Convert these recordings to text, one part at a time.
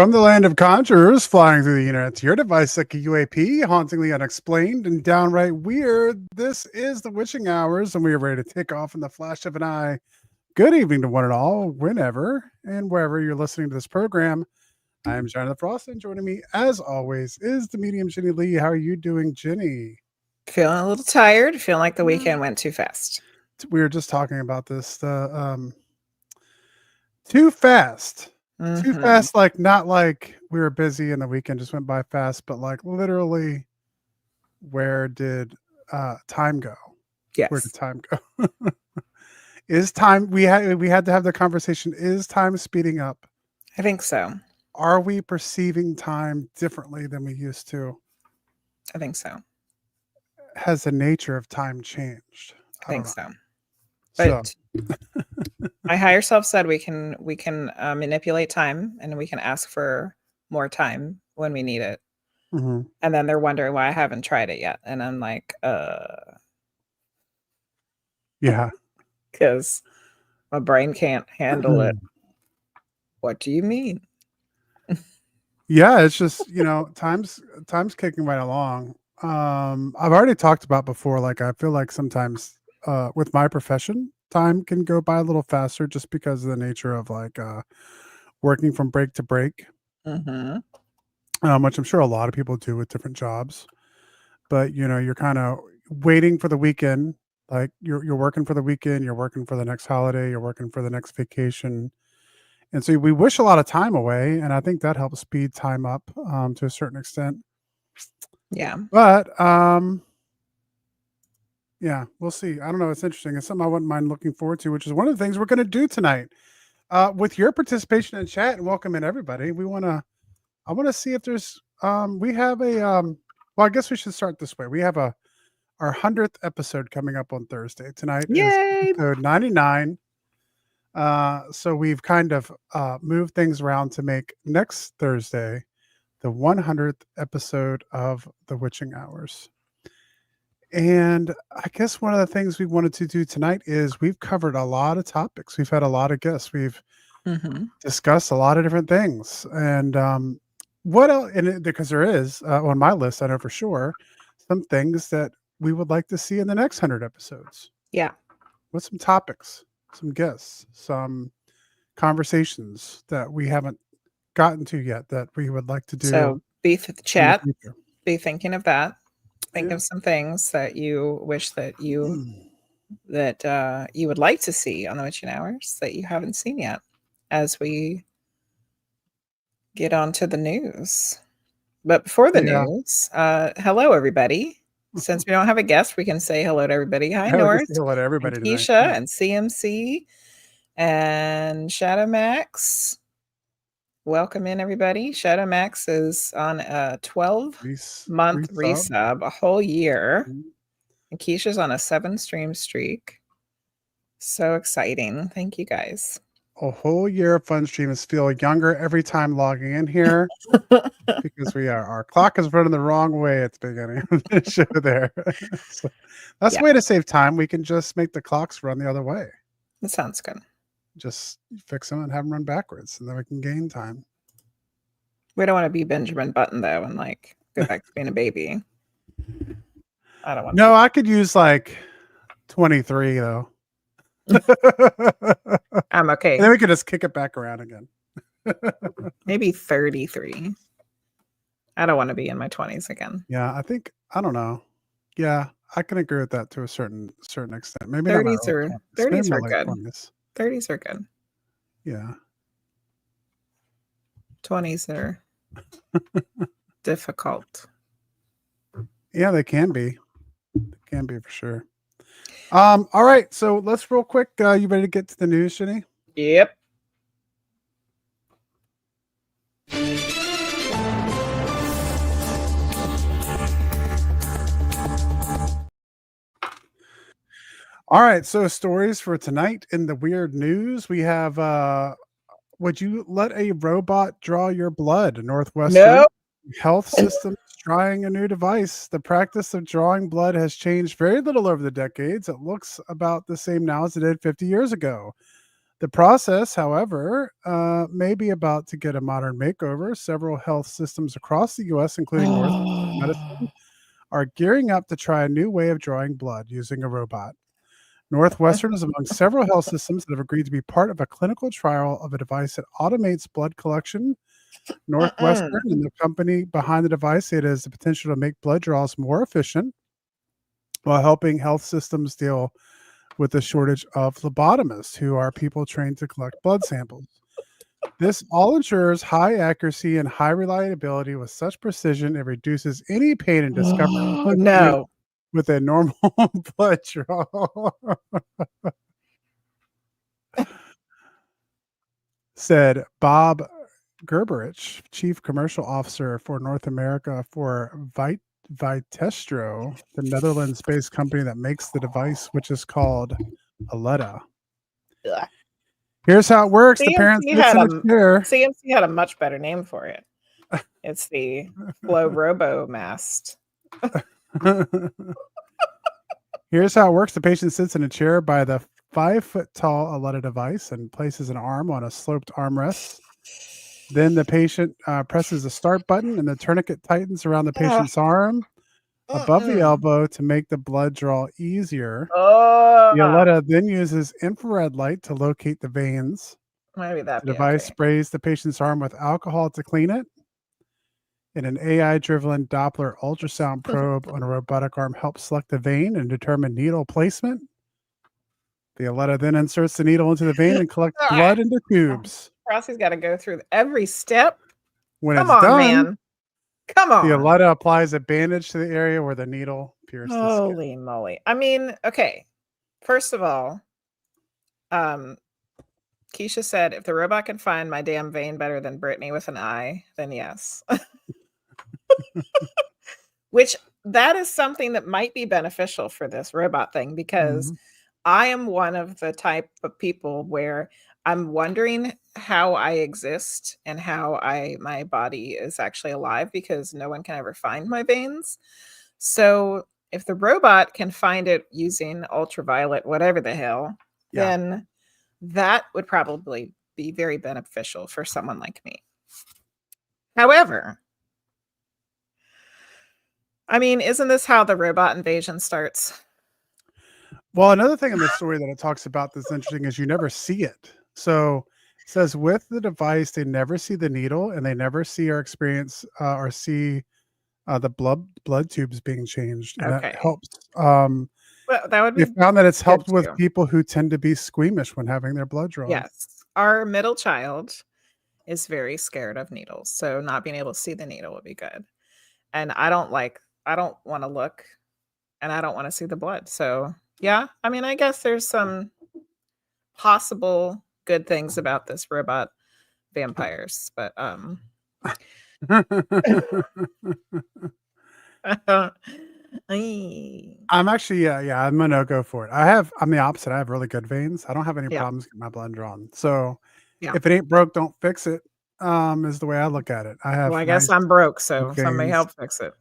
From the land of conjurers flying through the internet to your device like a UAP, hauntingly unexplained and downright weird, this is the witching hours, and we are ready to take off in the flash of an eye. Good evening to one and all, whenever and wherever you're listening to this program. I am Jonathan Frost, and joining me, as always, is the medium Jenny Lee. How are you doing, Jenny? Feeling a little tired. Feeling like the weekend went too fast. We were just talking about this. Too fast. Too fast, like not like we were busy and the weekend just went by fast, but like literally, where did time go? Yes. Where did time go? Is time we had to have the conversation, is time speeding up? I think so. Are we perceiving time differently than we used to? I think so. Has the nature of time changed? I think so. So But my higher self said we can manipulate time and we can ask for more time when we need it. mhm. And then they're wondering why I haven't tried it yet. And I'm like, Yeah. because my brain can't handle it. What do you mean? Yeah, it's just, time's kicking right along. I've already talked about before, like I feel like sometimes with my profession, time can go by a little faster just because of the nature of like working from break to break, Mm-hmm. which I'm sure a lot of people do with different jobs. But you're kind of waiting for the weekend. Like you're working for the weekend, you're working for the next holiday, you're working for the next vacation. And so we wish a lot of time away, and I think that helps speed time up to a certain extent. Yeah. But yeah, we'll see. I don't know. It's interesting. It's something I wouldn't mind looking forward to, which is one of the things we're going to do tonight. With your participation in chat and welcome in everybody. I want to see if there's we have a well, I guess we should start this way. We have our 100th episode coming up on Thursday. Tonight is Yay! episode 99. So we've kind of moved things around to make next Thursday the 100th episode of The Witching Hours. And I guess one of the things we wanted to do tonight is we've covered a lot of topics. We've had a lot of guests. We've discussed a lot of different things. And what else? Because there is on my list, I know for sure, some things that we would like to see in the next 100 episodes. Yeah. With some topics, some guests, some conversations that we haven't gotten to yet that we would like to do. So be chat. Be thinking of that. Think of some things that you wish that you would like to see on the Witching Hours that you haven't seen yet as we get on to the news. But before the news, hello everybody. Since we don't have a guest, we can say hello to everybody. Hi, North. Hello to everybody. And Keisha and CMC and Shadow Max. Welcome in, everybody. Shadow Max is on a 12-month resub, a whole year. And Keisha's on a 7-stream streak. So exciting. Thank you, guys. A whole year of fun streams. Feel younger every time logging in here because our clock is running the wrong way at the beginning of the show there. So that's a way to save time. We can just make the clocks run the other way. That sounds good. Just fix them and have them run backwards, and then we can gain time. We don't want to be Benjamin Button, though, and like go back to being a baby. I don't want to. No, I could use like 23, though. I'm okay. And then we could just kick it back around again. Maybe 33. I don't want to be in my 20s again. Yeah, I don't know. Yeah, I can agree with that to a certain extent. Maybe 30s are good. 20s. 30s are good. Yeah. 20s are difficult. Yeah, they can be. They can be for sure. All right, so let's real quick. You ready to get to the news, Jenny? Yep. All right, so stories for tonight in the weird news. We have would you let a robot draw your blood? Northwestern Health System is trying a new device. The practice of drawing blood has changed very little over the decades. It looks about the same now as it did 50 years ago. The process, however, may be about to get a modern makeover. Several health systems across the U.S., including Northwestern Medicine, are gearing up to try a new way of drawing blood using a robot. Northwestern is among several health systems that have agreed to be part of a clinical trial of a device that automates blood collection. Northwestern and the company behind the device, it has the potential to make blood draws more efficient while helping health systems deal with the shortage of phlebotomists, who are people trained to collect blood samples. This all ensures high accuracy and high reliability with such precision it reduces any pain and discomfort Oh, associated no. with a normal blood draw. Said Bob Gerberich, Chief Commercial Officer for North America for Vitestro, the Netherlands-based company that makes the device, which is called Aletta. Ugh. Here's how it works. The parent CMC sits had in a a chair. CMC had a much better name for it. It's the Flow Robo Mast. Here's how it works. The patient sits in a chair by the 5-foot-tall Aletta device and places an arm on a sloped armrest. Then the patient presses the start button and the tourniquet tightens around the patient's arm above the elbow to make the blood draw easier. The Aletta then uses infrared light to locate the veins. Maybe that The device sprays the patient's arm with alcohol to clean it. And an AI-driven Doppler ultrasound probe on a robotic arm helps select the vein and determine needle placement. The Aletta then inserts the needle into the vein and collects blood into tubes. Rossi's got to go through every step. When Come it's on, done, man. Come on. The Aletta applies a bandage to the area where the needle pierced the skin. Holy moly. I mean, okay. First of all, Keisha said, if the robot can find my damn vein better than Brittany with an eye, then yes. Which that is something that might be beneficial for this robot thing, because I am one of the type of people where I'm wondering how I exist and how my body is actually alive, because no one can ever find my veins. So if the robot can find it using ultraviolet, whatever the hell, then that would probably be very beneficial for someone like me. However, I mean, isn't this how the robot invasion starts? Well, another thing in the story that it talks about that's interesting is you never see it. So it says with the device, they never see the needle and they never see or experience or see the blood tubes being changed. And that helps. Well, that would be. We found that it's helped with people who tend to be squeamish when having their blood drawn. Yes. Our middle child is very scared of needles. So not being able to see the needle would be good. And I don't want to look and I don't want to see the blood. So yeah, I mean, I guess there's some possible good things about this robot vampires, but I'm actually, I'm gonna go for it. I'm the opposite. I have really good veins. I don't have any problems getting my blood drawn. So if it ain't broke, don't fix it. Is the way I look at it. Well, I guess I'm broke, so somebody help fix it.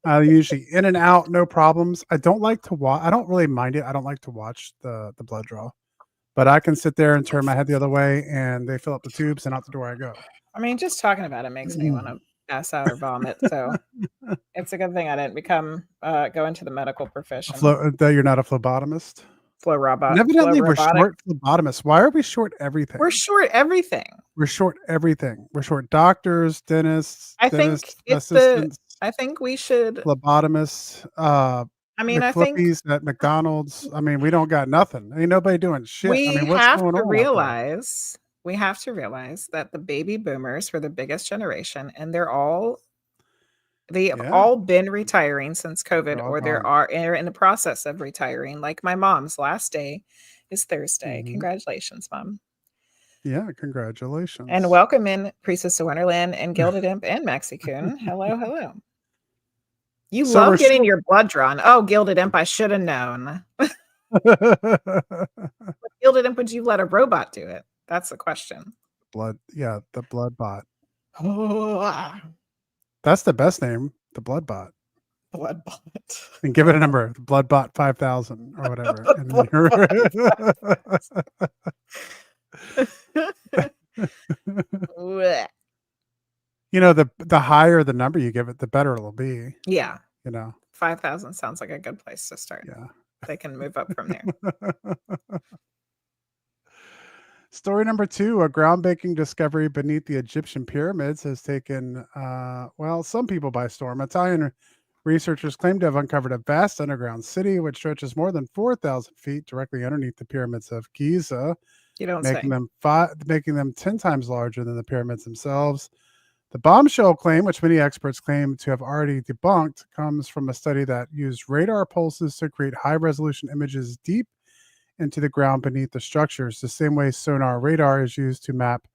Usually in and out, no problems. I don't like to watch. I don't really mind it. I don't like to watch the blood draw, but I can sit there and turn my head the other way, and they fill up the tubes, and out the door I go. I mean, just talking about it makes me want to pass out or vomit. So it's a good thing I didn't go into the medical profession. That you're not a phlebotomist. Flow robot. Evidently, we're short phlebotomists. Why are we short everything? We're short everything. We're short everything. We're short doctors, dentists, assistants. I think we should phlebotomists. I mean, I think at McDonald's. I mean, we don't got nothing. Ain't nobody doing shit. We I mean, what's have going to on? We have to realize that the baby boomers were the biggest generation, and they've all been retiring since COVID, or they're in the process of retiring. Like my mom's last day is Thursday. Congratulations, Mom. Yeah, congratulations. And welcome in Priestess of Wonderland and Gilded Imp and Maxi Coon. Hello, hello. You love getting your blood drawn. Oh, Gilded Imp, I should have known. Gilded Imp, would you let a robot do it? That's the question. The blood bot. That's the best name, the blood bot. Blood bot. And give it a number, Bloodbot 5000 or whatever. And then the higher the number you give it, the better it'll be. Yeah. 5,000 sounds like a good place to start. Yeah. They can move up from there. Story number 2, a groundbreaking discovery beneath the Egyptian pyramids has taken, some people by storm. Italian researchers claim to have uncovered a vast underground city which stretches more than 4,000 feet directly underneath the pyramids of Giza, You don't making say. them 10 times larger than the pyramids themselves. The bombshell claim, which many experts claim to have already debunked, comes from a study that used radar pulses to create high-resolution images deep into the ground beneath the structures, the same way sonar radar is used to map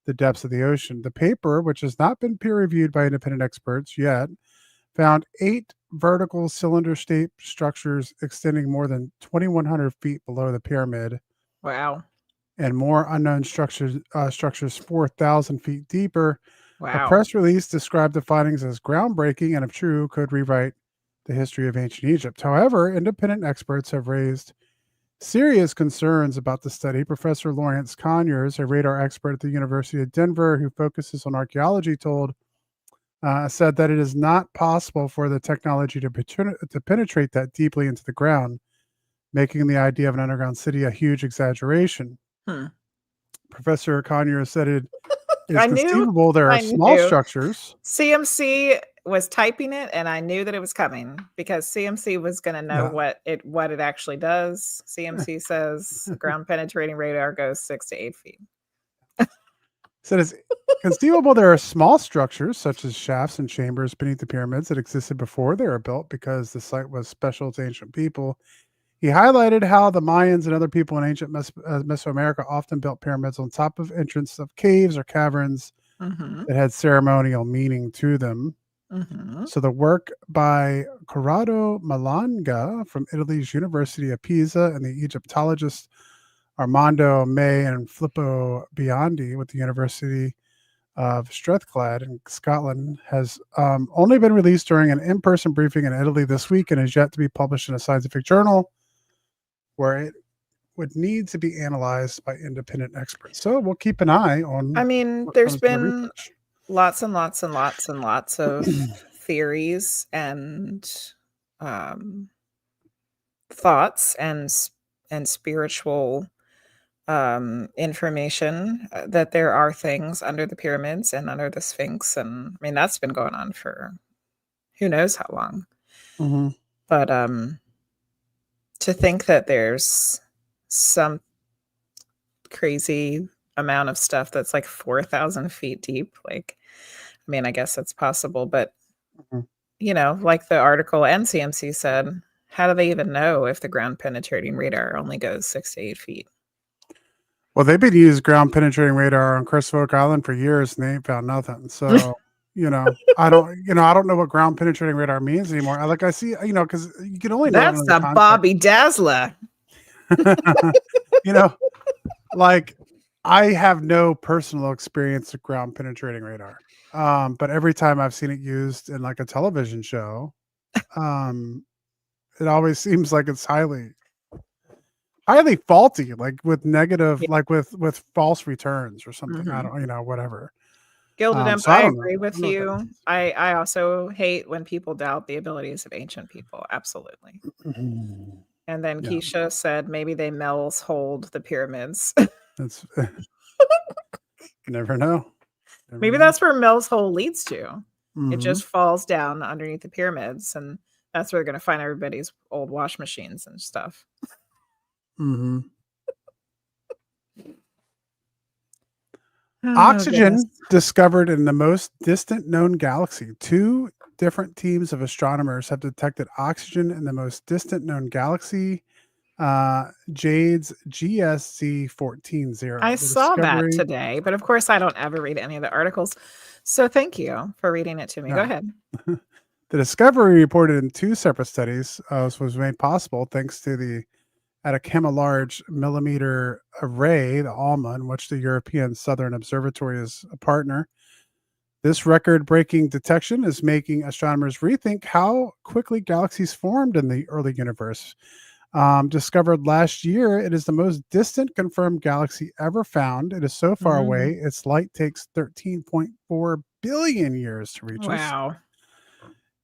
the depths of the ocean. The paper, which has not been peer-reviewed by independent experts yet, found 8 vertical cylinder-shaped structures extending more than 2,100 feet below the pyramid. Wow. And more unknown structures 4,000 feet deeper. Wow. A press release described the findings as groundbreaking and, if true, could rewrite the history of ancient Egypt. However, independent experts have raised serious concerns about the study. Professor Lawrence Conyers, a radar expert at the University of Denver who focuses on archaeology, said that it is not possible for the technology to penetrate that deeply into the ground, making the idea of an underground city a huge exaggeration. Professor Conyers said it is conceivable there are small structures. CMC was typing it, and I knew that it was coming because CMC was going to know what it actually does. CMC says ground penetrating radar goes 6 to 8 feet. Said it's conceivable there are small structures such as shafts and chambers beneath the pyramids that existed before they were built because the site was special to ancient people. He highlighted how the Mayans and other people in ancient Mesoamerica often built pyramids on top of entrance of caves or caverns that had ceremonial meaning to them. So the work by Corrado Malanga from Italy's University of Pisa and the Egyptologists Armando May and Filippo Biondi with the University of Strathclyde in Scotland has only been released during an in-person briefing in Italy this week and is yet to be published in a scientific journal where it would need to be analyzed by independent experts. So we'll keep an eye on. I mean, there's been lots and lots and lots and lots of theories and thoughts and spiritual information that there are things under the pyramids and under the Sphinx, and I mean that's been going on for who knows how long. But to think that there's some crazy amount of stuff that's like 4,000 feet deep, like, I mean, I guess it's possible, but like the article and CMC said, how do they even know if the ground penetrating radar only goes 6 to 8 feet? Well, they've been using ground penetrating radar on Crystal Oak Island for years and they ain't found nothing. So, I don't know what ground penetrating radar means anymore. I see, because you can only know that's the Bobby Dazzler. Like I have no personal experience with ground penetrating radar. But every time I've seen it used in like a television show, it always seems like it's highly faulty, like with negative, like with false returns or something. I don't, whatever. Gilded Empire, I agree with you. I also hate when people doubt the abilities of ancient people. Absolutely. And then Keisha said maybe they Mel's hold the pyramids. That's never know. Maybe that's where Mel's hole leads to. It just falls down underneath the pyramids, and that's where they're going to find everybody's old wash machines and stuff. Oxygen discovered in the most distant known galaxy. 2 different teams of astronomers have detected oxygen in the most distant known galaxy, Jade's GSC 14-0. I saw that today, but of course I don't ever read any of the articles. So thank you for reading it to me. Go ahead. The discovery, reported in 2 separate studies, was made possible thanks to the Atacama Large Millimeter Array, the ALMA, in which the European Southern Observatory is a partner. This record-breaking detection is making astronomers rethink how quickly galaxies formed in the early universe. Discovered last year, it is the most distant confirmed galaxy ever found. It is so far Mm. away, its light takes 13.4 billion years to reach us, Wow.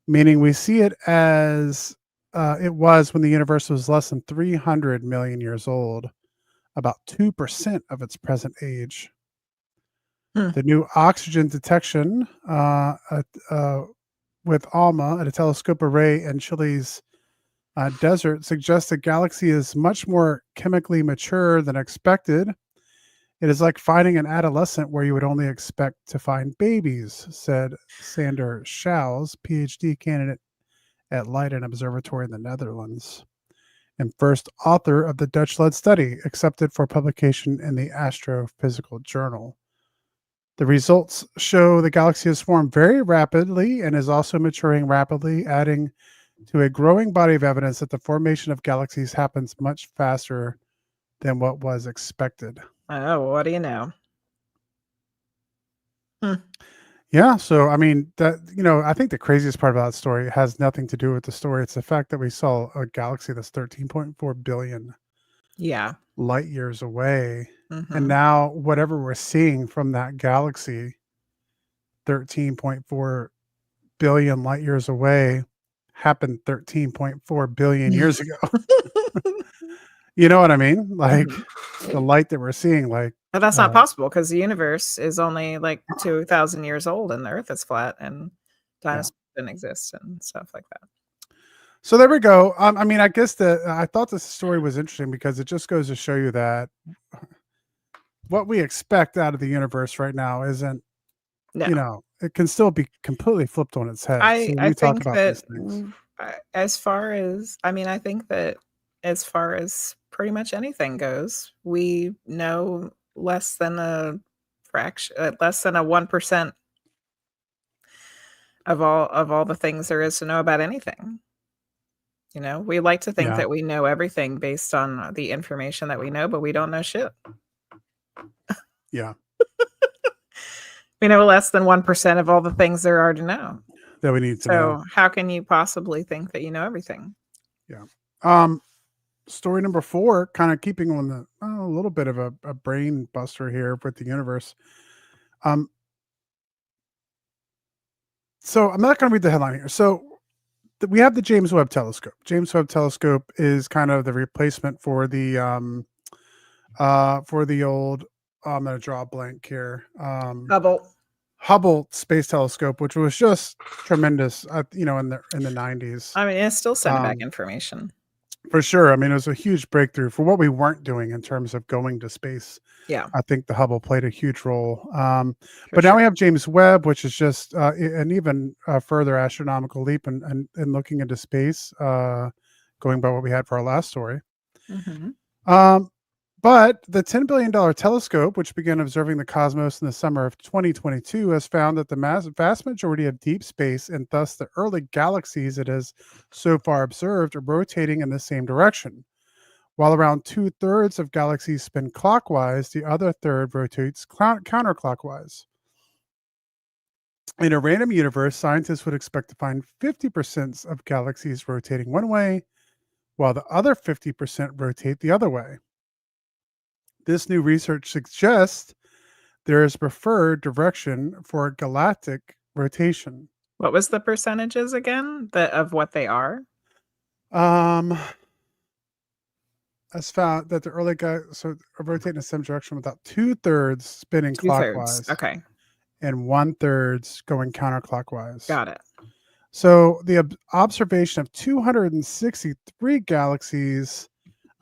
meaning we see it as it was when the universe was less than 300 million years old, about 2% of its present age. Hmm. The new oxygen detection with ALMA at a telescope array in Chile's desert suggests the galaxy is much more chemically mature than expected. It is like finding an adolescent where you would only expect to find babies, said Sander Schouws, PhD candidate at Leiden Observatory in the Netherlands, and first author of the Dutch led study, accepted for publication in the Astrophysical Journal. The results show the galaxy has formed very rapidly and is also maturing rapidly, adding to a growing body of evidence that the formation of galaxies happens much faster than what was expected. Oh, what do you know? Hmm. Yeah, so I mean that I think the craziest part about that story has nothing to do with the story. It's the fact that we saw a galaxy that's 13.4 billion Yeah. light years away. And Mhm. now whatever we're seeing from that galaxy, 13.4 billion light years away, happened 13.4 billion years ago. You know what I mean? Like Mhm. the light that we're seeing, like, But that's not uh, possible because the universe is only like 2,000 years old and the Earth is flat and yeah. dinosaurs didn't exist and stuff like that. So there we go. I mean, I guess I thought this story was interesting because it just goes to show you that what we expect out of the universe right now isn't, No. it can still be completely flipped on its head. So when I we talk think about that these things, as far as I mean, I think that as far as pretty much anything goes, we know less than a fraction, less than a 1% of all the things there is to know about anything. You know, we like to think yeah, that we know everything based on the information that we know, but we don't know shit. yeah, We know less than 1% of all the things there are to know. that we need to know. So, how can you possibly think that you know everything? Yeah. Um, Story number 4, kind of keeping on the a little bit of a brain buster here with the universe. Um, so I'm not going to read the headline here. So we have the James Webb Telescope. James Webb Telescope is kind of the replacement for the old. I'm going to draw a blank here. Hubble. Hubble Space Telescope, which was just tremendous, in the 90s. I mean, it's still sending back Um, information. for sure. I mean, it was a huge breakthrough for what we weren't doing in terms of going to space. Yeah, I think the Hubble played a huge role. for But now sure. we have James Webb, which is just an even further astronomical leap in looking into space, going by what we had for our last story. Mhm. Um, but the $10 billion telescope, which began observing the cosmos in the summer of 2022, has found that the vast majority of deep space and thus the early galaxies it has so far observed are rotating in the same direction. While around 2/3 of galaxies spin clockwise, the other third rotates counterclockwise. In a random universe, scientists would expect to find 50% of galaxies rotating one way, while the other 50% rotate the other way. This new research suggests there is preferred direction for galactic rotation. What was the percentages again that of what they are? Um, has found that the early guy rotate in the same direction, with about 2/3 spinning 2/3. clockwise Okay, and 1/3 going counterclockwise. got it. So the observation of 263 galaxies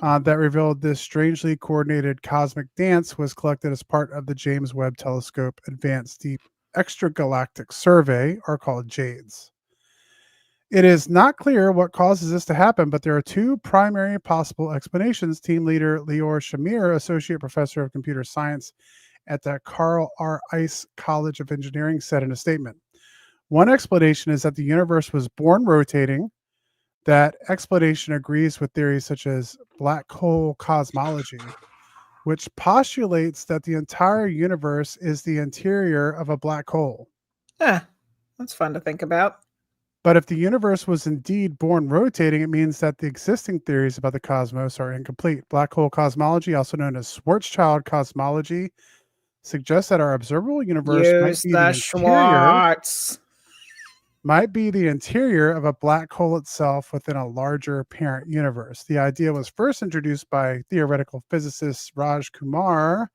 that revealed this strangely coordinated cosmic dance was collected as part of the James Webb Telescope Advanced Deep Extragalactic Survey, or called JADES. It is not clear what causes this to happen, but there are two primary possible explanations. Team leader Lior Shamir, associate professor of computer science at the Carl R. Ice College of Engineering, said in a statement. One explanation is that the universe was born rotating. That explanation agrees with theories such as black hole cosmology, which postulates that the entire universe is the interior of a black hole. That's fun to think about. But if the universe was indeed born rotating, it means that the existing theories about the cosmos are incomplete. Black hole cosmology, also known as Schwarzschild cosmology, suggests that our observable universe Use the Schwartz. might be the interior of a black hole itself within a larger parent universe. The idea was first introduced by theoretical physicist Raj Kumar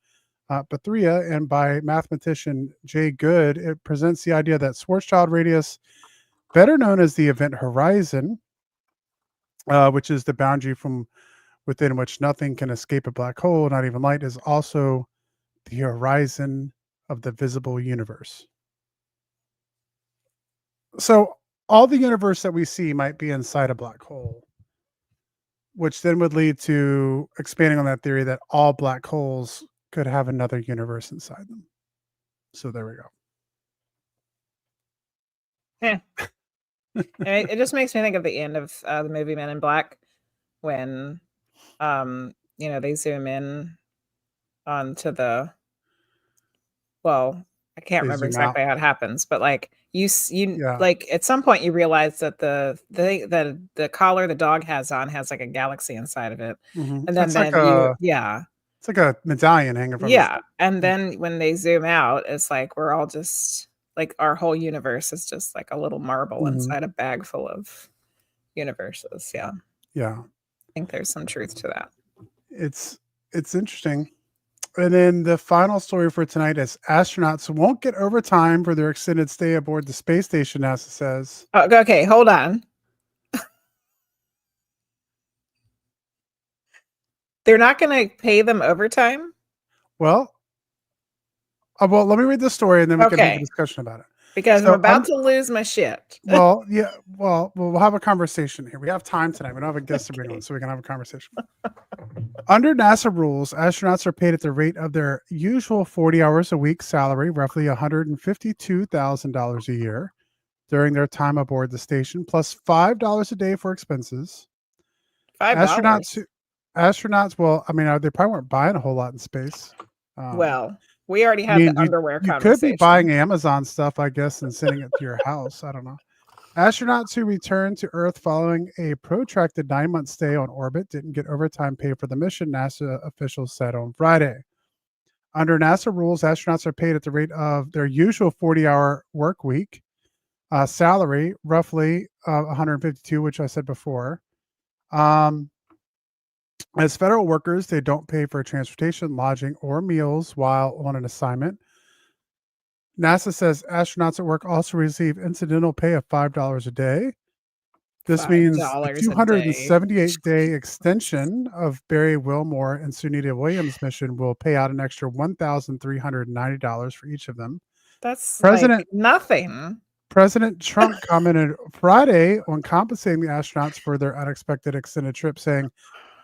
Pathria and by mathematician Jay Good. It presents the idea that Schwarzschild radius, better known as the event horizon, which is the boundary from within which nothing can escape a black hole, not even light, is also the horizon of the visible universe. So all the universe that we see might be inside a black hole, which then would lead to expanding on that theory that all black holes could have another universe inside them. So there we go. Yeah. It just makes me think of the end of the movie Men in Black when they zoom in onto the I can't They remember zoom out. exactly how it happens, but like you Yeah. like at some point you realize that the collar the dog has on has like a galaxy inside of it. And It's like then you a medallion hanging from his. and then when they zoom out, it's like we're all just like our whole universe is just like a little marble inside a bag full of universes. Yeah. Yeah. I think there's some truth to that. It's interesting. And then the final story for tonight is astronauts won't get overtime for their extended stay aboard the space station, NASA says. Oh, okay, hold on. They're not going to pay them overtime? Well, let me read the story and then we can have a discussion about it. Because I'm about to lose my shit. Well, yeah. Well, we'll have a conversation here. We have time tonight. We don't have a guest to bring on, so we can have a conversation. Under NASA rules, astronauts are paid at the rate of their usual 40 hours a week salary, roughly $152,000 a year, during their time aboard the station, plus $5 a day for expenses. $5. Astronauts. Well, I mean, they probably weren't buying a whole lot in space. Well, we already had the underwear you conversation. could be buying Amazon stuff, I guess, and sending it to your house. I don't know. Astronauts who returned to Earth following a protracted 9-month stay on orbit didn't get overtime pay for the mission, NASA officials said on Friday. Under NASA rules, astronauts are paid at the rate of their usual 40-hour work week salary, roughly 152, which I said before. As federal workers, they don't pay for transportation, lodging, or meals while on an assignment. NASA says astronauts at work also receive incidental pay of $5 a day. This means the 278-day extension of Barry Wilmore and Sunita Williams' mission will pay out an extra $1,390 for each of them. That's like nothing. President Trump commented Friday on compensating the astronauts for their unexpected extended trip, saying,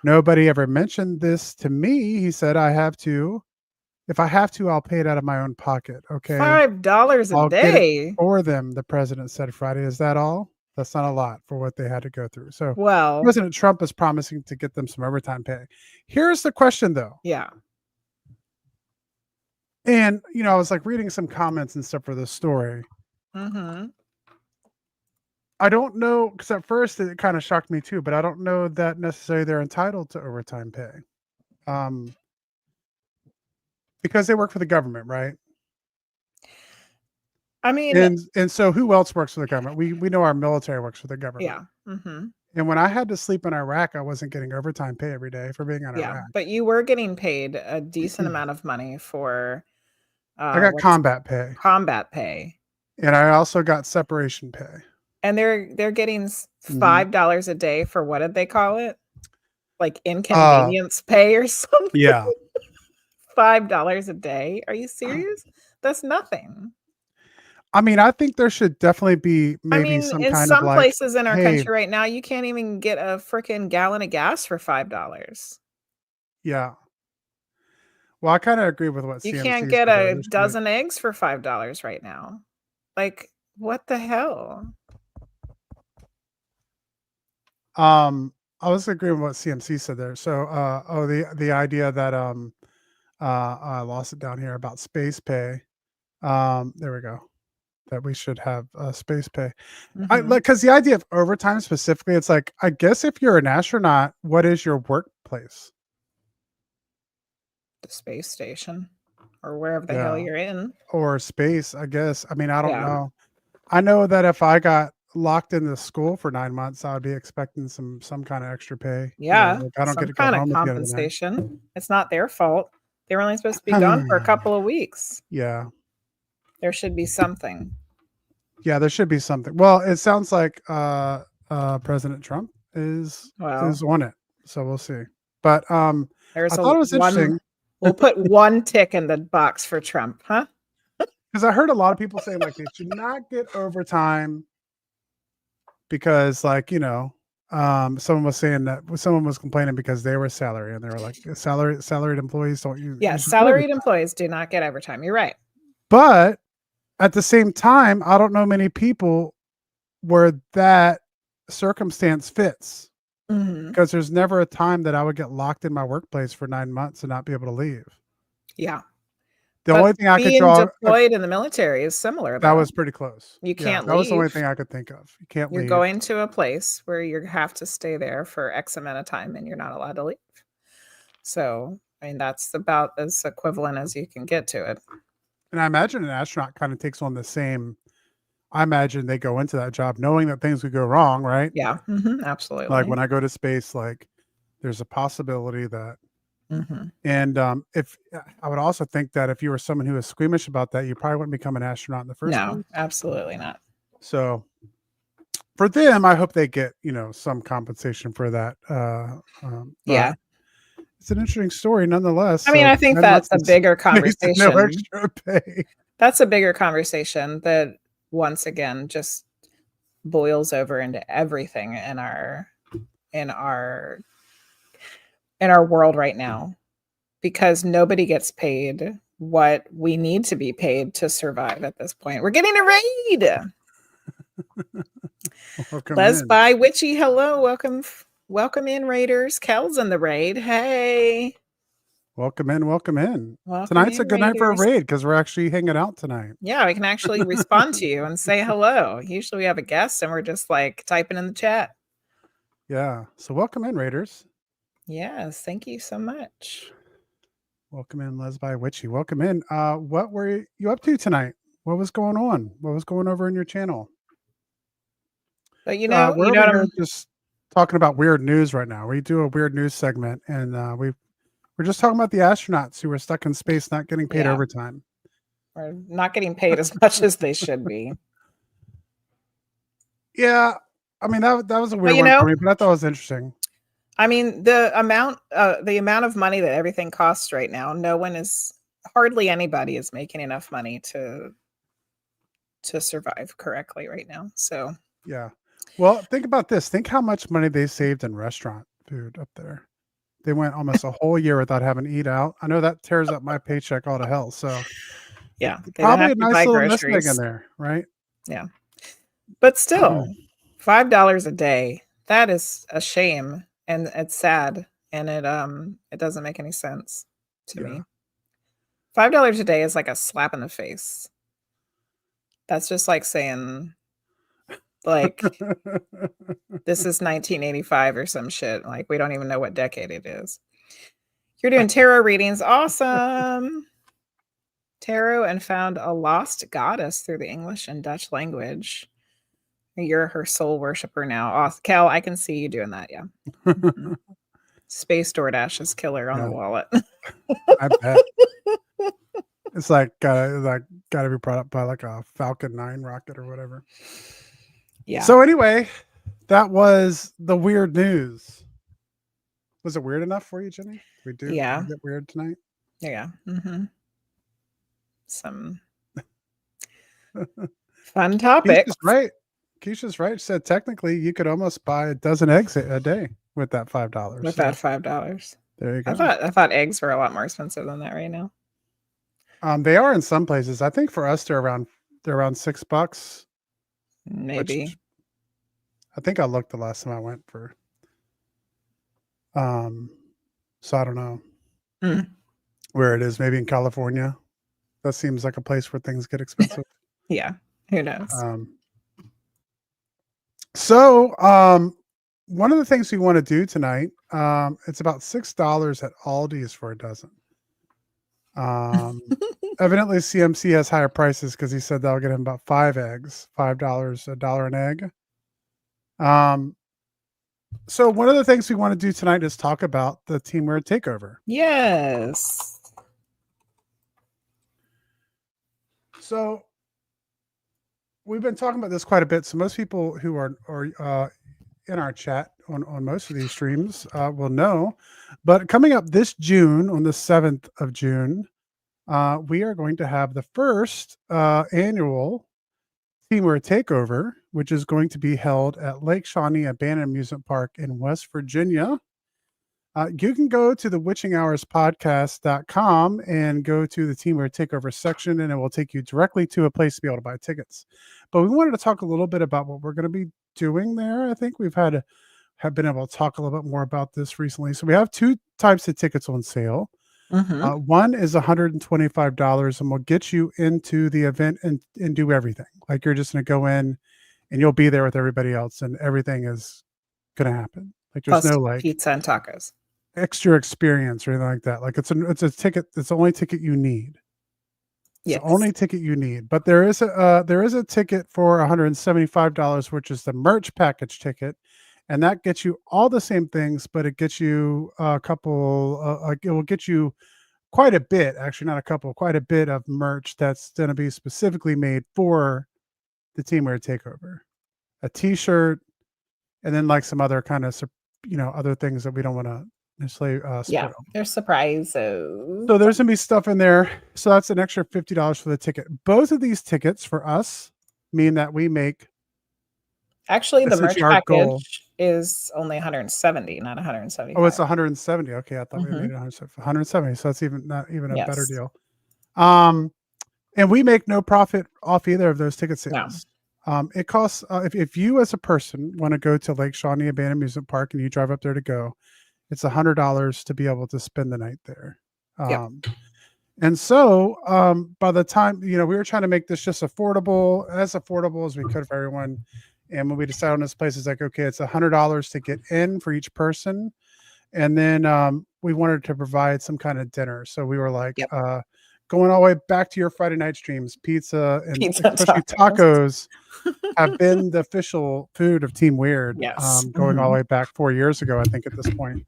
"Nobody ever mentioned this to me." He said, if I have to, I'll pay it out of my own pocket. Okay. $5 a day. Get it for them, the president said Friday. Is that all? That's not a lot for what they had to go through. So President Trump is promising to get them some overtime pay. Here's the question though. Yeah. And, I was like reading some comments and stuff for this story. Mm-hmm. I don't know, because at first it kind of shocked me too, but I don't know that necessarily they're entitled to overtime pay. Because they work for the government, right? I mean, and so who else works for the government? We know our military works for the government. Yeah. Mm-hmm. And when I had to sleep in Iraq, I wasn't getting overtime pay every day for being in Iraq. But you were getting paid a decent amount of money for. I got combat pay. Combat pay. And I also got separation pay. And they're getting $5 a day for what did they call it? Like inconvenience pay or something? Yeah. $5 a day? Are you serious? That's nothing. I mean, I think there should definitely be maybe some kind of in some places in our country right now, you can't even get a freaking gallon of gas for $5. Yeah. Well, I kind of agree with what you can't get a dozen eggs for $5 right now. Like, what the hell? I was agreeing with what CMC said there. So, the idea that I lost it down here about space pay. There we go. that we should have space pay. I Mhm. like because the idea of overtime specifically, it's like I guess if you're an astronaut, what is your workplace? The space station or wherever the hell Yeah, you're in. or space, I guess. I mean, I don't Yeah. know. I know that if I got locked into school for 9 months, I would be expecting some kinda extra pay, Yeah, like, I don't get some to go kinda home at the end of the night. compensation. It's not their fault. They were only supposed to be gone for a couple of weeks. Yeah. There should be something. Yeah, there should be something. Well, it sounds like, President Trump Well, is on it, so we'll see. But, I there's a thought it was one interesting we'll put one tick in the box for Trump, huh? because I heard a lot of people saying, like, they should not get overtime because, like, someone was saying that someone was complaining because they were salary and they were like, salaried employees don't Yes, usually get salaried overtime." employees do not get overtime. You're right. But at the same time, I don't know many people where that circumstance fits Mhm. because there's never a time that I would get locked in my workplace for 9 months and not be able to leave. Yeah. The But only thing I could being draw deployed in the military is similar, that though. was pretty close. You Yeah, can't that was the only leave. thing I could think of. You can't You're leave. going to a place where you have to stay there for X amount of time and you're not allowed to leave. So, I mean, that's about as equivalent as you can get to it. And I imagine an astronaut kinda takes on the same I imagine they go into that job knowing that things could go wrong, right? Yeah. Mhm, Like, absolutely. when I go to space, like, there's a possibility that Mhm. and, if I would also think that if you were someone who was squeamish about that, you probably wouldn't become an astronaut in the first No, place. absolutely not. So, for them, I hope they get, some compensation for that, but Yeah. it's an interesting story nonetheless, I mean, so I think 9 that's months a is bigger space and no conversation. extra pay. That's a bigger conversation that once again just boils over into everything in our in our world right now because nobody gets paid what we need to be paid to survive at this point. We're getting a raid. Welcome Les in. by Witchy, hello, welcome in Raiders. Kel's in the raid. Hey, Welcome in, welcome in. welcome Tonight's a in good night for a Raiders. raid because 'cause we're actually hanging out tonight. Yeah, we can actually respond to you and say hello. Usually we have a guest and we're just like typing in the chat. Yeah, so welcome in, Raiders. Yes, thank you so much. Welcome in, Lesbi Witchy. Welcome in. What were you up to tonight? What was going on? What was going over in your channel? But We're you know over what here I'm just talking about weird news right now. We do a weird news segment, and we're just talking about the astronauts who were stuck in space, not getting paid yeah, overtime. we're not getting paid as much as they should be. Yeah, I mean that was a But weird one for me, but I thought it was interesting. I mean, the amount of money that everything costs right now, hardly anybody is making enough money to survive correctly right now. So, Yeah. Well, think about this. Think how much money they saved in restaurant food up there. They went almost a whole year without having to eat out. I know that tears up my paycheck all to hell. So yeah, they didn't probably have a to nice buy little nest egg in groceries. there, right? Yeah. But still, $5 a day, that is a shame and it's sad and it doesn't make any sense to Yeah. me. $5 a day is like a slap in the face. That's just like saying like this is 1985 or some shit. Like we don't even know what decade it is. You're doing tarot readings. Awesome. Tarot and found a lost goddess through the English and Dutch language. You're her soul worshiper now. Awesome. Cal, I can see you doing that. Yeah. Mhm. Space DoorDash's killer on the Yeah, wallet. I bet. It's gotta be brought up by like a Falcon 9 rocket or whatever. Yeah. So anyway, that was the weird news. Was it weird enough for you, Jenny? Did we Yeah. get weird tonight? Yeah. Mhm. Some fun Keisha's topics right. Keisha's right. She said technically you could almost buy a dozen eggs a day with that $5. with that So $5. there you I go. thought eggs were a lot more expensive than that right now. They are in some places. I think for us they're around $6, which Maybe. I think I looked the last time I went for. Um, so I don't know Mm. where it is. Maybe in California. That seems like a place where things get expensive. Yeah. Who knows? So one of the things we want to do tonight, it's about $6 at Aldi's for a dozen. Evidently CMC has higher prices because he said that'll get him about 5 eggs, $5 a dollar an egg. So one of the things we want to do tonight is talk about the Team Weird Takeover. Yes. So we've been talking about this quite a bit. So most people who are in our chat on most of these streams will know. But coming up this June, on the 7th of June, we are going to have the first annual Team Weird Takeover, which is going to be held at Lake Shawnee Abandoned Amusement Park in West Virginia. You can go to the witchinghourspodcast.com and go to the Team Weird Takeover section, and it will take you directly to a place to be able to buy tickets. But we wanted to talk a little bit about what we're going to be doing there. I think we've have been able to talk a little bit more about this recently. So we have 2 types of tickets on sale. One is $125 and will get you into the event and do everything. Like, you're just going to go in and you'll be there with everybody else and everything is going to happen. Like, there's Plus no like pizza and tacos, extra experience or anything like that. Like, it's a ticket. It's the only ticket you need. It's yes. the only ticket you need. But there is a ticket for $175, which is the merch package ticket. And that gets you all the same things, but it gets you a couple, it will get you quite a bit, actually, not a couple, quite a bit of merch that's going to be specifically made for the Team Weird Takeover. A t-shirt, and then like some other kind of, other things that we don't want to necessarily spoil. There's surprises. So there's going to be stuff in there. So that's an extra $50 for the ticket. Both of these tickets for us mean that we make, actually, the merch our goal package is only 170, not 175. Oh, it's 170. Okay, I thought we made it 170. So that's not even a better deal. And we make no profit off either of those ticket sales. It costs if you as a person want to go to Lake Shawnee Abandoned Amusement Park and you drive up there to go, it's $100 to be able to spend the night there. And so by the time, we were trying to make this just as affordable as we could for everyone. And when we decided on this place, it's like, okay, it's $100 to get in for each person. And then we wanted to provide some kind of dinner. So we were like, going all the way back to your Friday night streams, pizza and especially tacos have been the official food of Team Weird. Going all the way back 4 years ago, I think, at this point.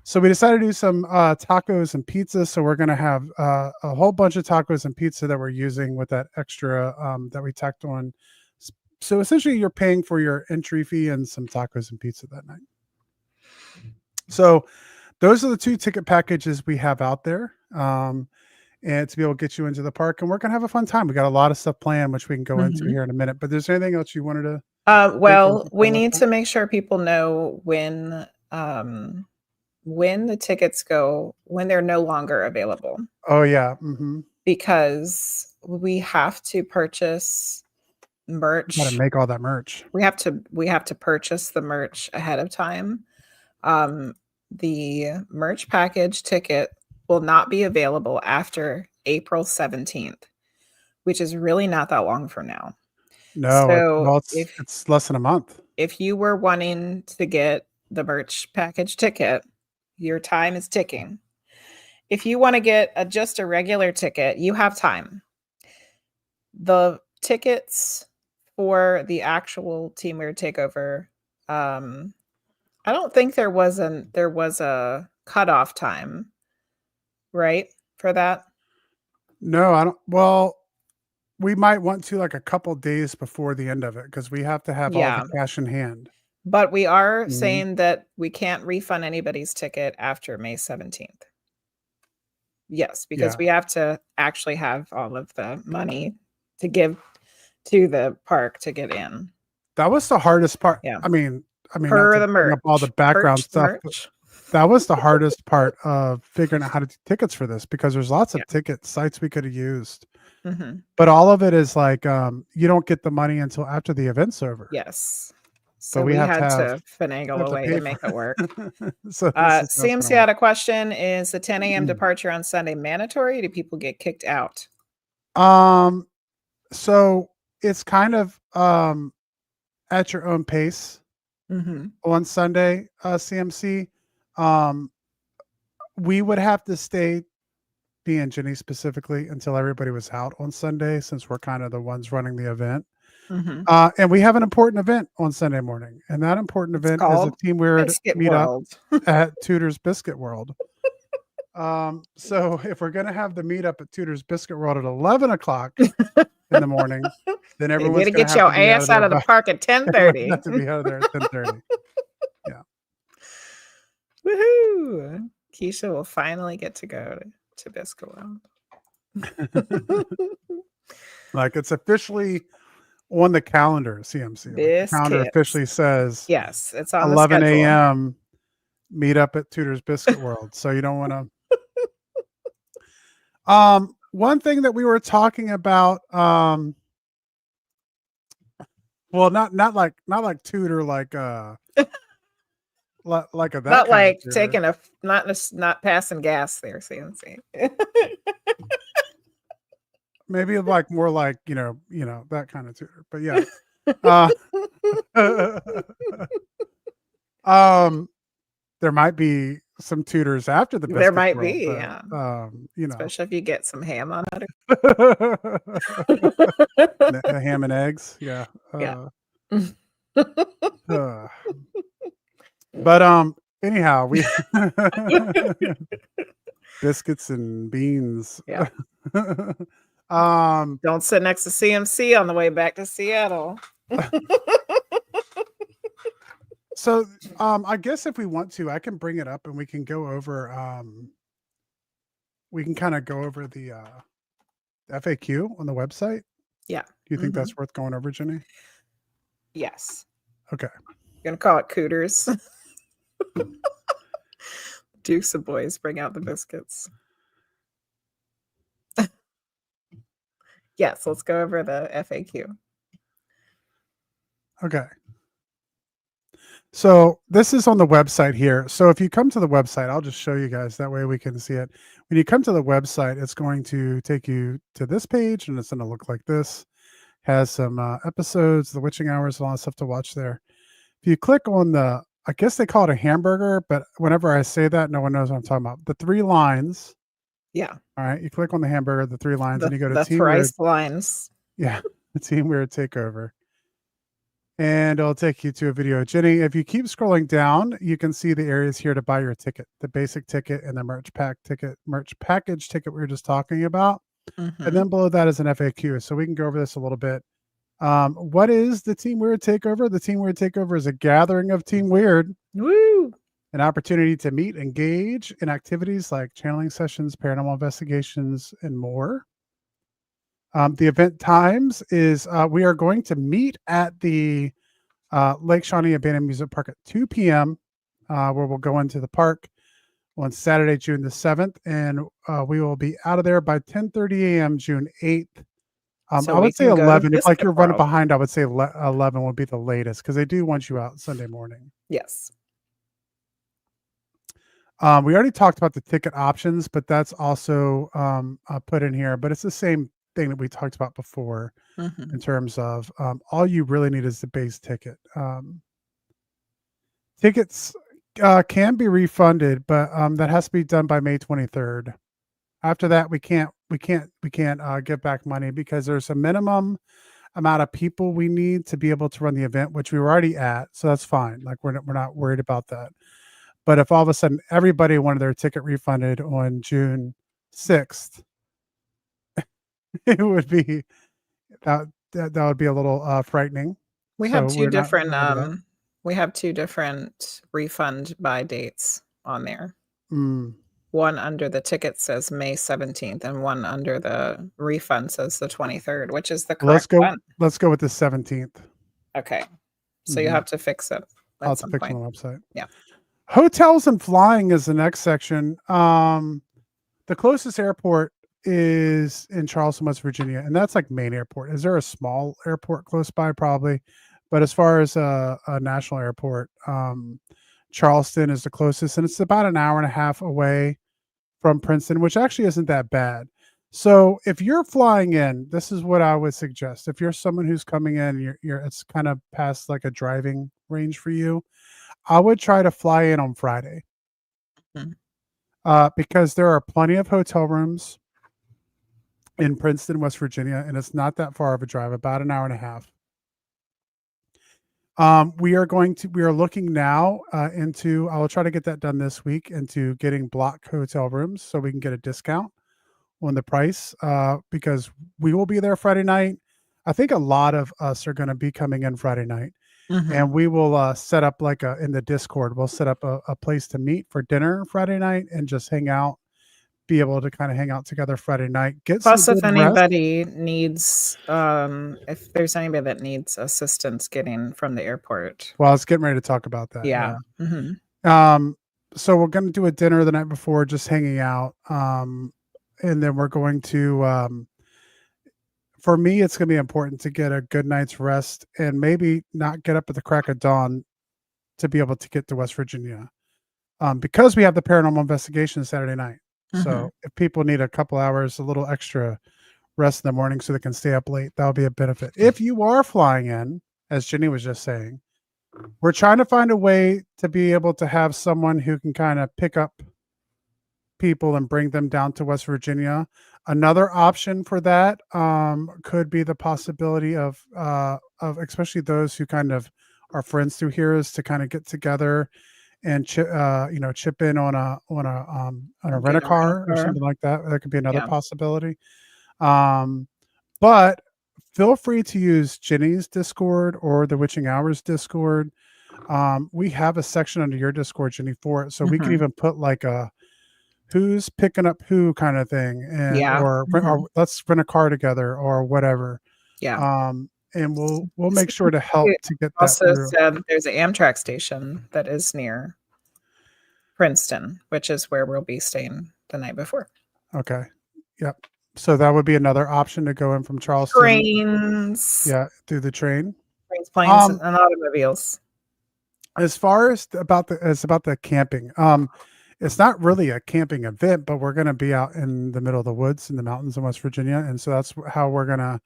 So we decided to do some tacos and pizza. So we're going to have a whole bunch of tacos and pizza that we're using with that extra that we tacked on. So essentially you're paying for your entry fee and some tacos and pizza that night. So those are the 2 ticket packages we have out there. And to be able to get you into the park, and we're going to have a fun time. We got a lot of stuff planned, which we can go into here in a minute, but is there anything else you wanted to? Well, we need to make sure people know when the tickets go, when they're no longer available. Oh yeah. Because we have to purchase merch. Got to make all that merch. We have to purchase the merch ahead of time. The merch package ticket will not be available after April 17th, which is really not that long from now. No, it's less than a month. If you were wanting to get the merch package ticket, your time is ticking. If you want to get just a regular ticket, you have time. The tickets for the actual Team Weird Takeover, I don't think there was a cutoff time, right, for that? No, I don't. Well, we might want to, like, a couple days before the end of it, because we have to have all the cash in hand. But we are saying that we can't refund anybody's ticket after May 17th. Yes, because we have to actually have all of the money to give to the park to get in. That was the hardest part. I mean, for the merch, all the background stuff. That was the hardest part of figuring out how to do tickets for this, because there's lots of ticket sites we could have used. But all of it is like, you don't get the money until after the event's over. Yes. So we had to finagle a way to make it work. So CMC had a question: is the 10 a.m. departure on Sunday mandatory? Do people get kicked out? So it's kind of at your own pace on Sunday, CMC. Um, we would have to stay, me and Jenny specifically, until everybody was out on Sunday, since we're kind of the ones running the event. And we have an important event on Sunday morning, and that important It's event is a called Team Weird Biscuit meetup World. at Tudor's Biscuit World. So if we're going to have the meetup at Tudor's Biscuit World at 11 o'clock in the morning, then You everyone's better going to get have your to be out ass of there out of the by park at everyone's 10:30. gonna have to be out of there at 10:30. Yeah. Woohoo! Keisha will finally get to go to Biscuit World. Like, it's officially on the calendar, CMC. Like, the calendar officially says yes, it's on 11 the schedule. a.m. meet up at Tudor's Biscuit World. So you don't want to. One thing that we were talking about, well, not like Tudor, like like a that Not like Tudor. taking not passing gas there, CMC. Maybe like more like you know that kind of Tudor. But yeah. There might be some tutors after the Biscuit There might World, be, but, yeah. Especially if you get some ham on it. Ham and eggs, yeah. Yeah. But anyhow, we biscuits and beans. Yeah. Don't sit next to CMC on the way back to Seattle. So I guess if we want to, I can bring it up and we can go over we can kind of go over the FAQ on the website. Yeah. Do you think that's worth going over, Jenny? Yes. Okay. You're gonna call it Cooters. Dukes of boys, bring out the biscuits. Yes, let's go over the FAQ. Okay. So this is on the website here. So if you come to the website, I'll just show you guys. That way we can see it. When you come to the website, it's going to take you to this page, and it's going to look like this. Has some episodes, the witching hours, and all that stuff to watch there. If you click on the, I guess they call it a hamburger, but whenever I say that, no one knows what I'm talking about. The 3 lines. Yeah. All right. You click on the hamburger, the 3 lines, and you go to the Team Weird lines. Yeah, the Team Weird Takeover. And it'll take you to a video. Jenny, if you keep scrolling down, you can see the areas here to buy your ticket, the basic ticket and the merch package ticket we were just talking about. And then below that is an FAQ. So we can go over this a little bit. What is the Team Weird Takeover? The Team Weird Takeover is a gathering of Team Weird. Woo! An opportunity to meet, engage in activities like channeling sessions, paranormal investigations, and more. The event times is we are going to meet at the Lake Shawnee Abandoned Music Park at 2 p.m. Where we'll go into the park on Saturday, June the 7th, and we will be out of there by 10:30 a.m. June 8th. So I would say 11. If like you're running World. behind, I would say 11 would be the latest because they do want you out Sunday morning. Yes. We already talked about the ticket options, but that's also put in here. But it's the same thing that we talked about before in terms of all you really need is the base ticket. Tickets can be refunded, but that has to be done by May 23rd. After that, we can't get back money because there's a minimum amount of people we need to be able to run the event, which we were already at. So that's fine. Like we're not worried about that. But if all of a sudden everybody wanted their ticket refunded on June 6th, it would be that would be a little frightening. We have two different refund buy dates on there. One under the ticket says May 17th and one under the refund says the 23rd, which is the correct one. Let's go with the 17th. Okay. So you have to fix it. I'll have to fix it on the website. Yeah. Hotels and flying is the next section. The closest airport is in Charleston, West Virginia, and that's like main airport. Is there a small airport close by? Probably. But as far as a national airport, Charleston is the closest, and it's about an hour and a half away from Princeton, which actually isn't that bad. So if you're flying in, this is what I would suggest. If you're someone who's coming in, you're it's kind of past like a driving range for you. I would try to fly in on Friday, Mhm. because there are plenty of hotel rooms in Princeton, West Virginia, and it's not that far of a drive, about an hour and a half. We are looking now into. I will try to get that done this week into getting block hotel rooms so we can get a discount on the price because we will be there Friday night. I think a lot of us are going to be coming in Friday night, Mhm. and we will set up like in the Discord. We'll set up a place to meet for dinner Friday night and just hang out. Be able to kind of hang out together Friday night, get some Plus, good rest. if there's anybody that needs assistance getting from the airport. Well, I was getting ready to talk about that. Yeah. Yeah. Mhm. So we're going to do a dinner the night before, just hanging out. And then we're going to, for me, it's going to be important to get a good night's rest and maybe not get up at the crack of dawn to be able to get to West Virginia. Because we have the paranormal investigation Saturday night. Mhm. So if people need a couple hours, a little extra rest in the morning so they can stay up late, that'll be a benefit. If you are flying in, as Jenny was just saying, we're trying to find a way to be able to have someone who can kind of pick up people and bring them down to West Virginia. Another option for that could be the possibility of especially those who kind of are friends through here is to kind of get together and chip in on a rent a Get a rental car or car. something like that. That could be another Yeah. possibility. Um, but feel free to use Jenny's Discord or the Witching Hours Discord. We have a section under your Discord, Jenny, for it, so we can Mhm. even put like a who's picking up who kind of thing, and Yeah. or Mhm. let's rent a car together or whatever. Yeah. And we'll make sure to help Somebody to get that also through. said there's an Amtrak station that is near Princeton, which is where we'll be staying the night before. Okay. Yep. So that would be another option to go in from Charleston. Trains, Yeah, through the train. planes, Um, and automobiles. as far as about the camping, it's not really a camping event, but we're going to be out in the middle of the woods in the mountains in West Virginia, and so that's how we're going to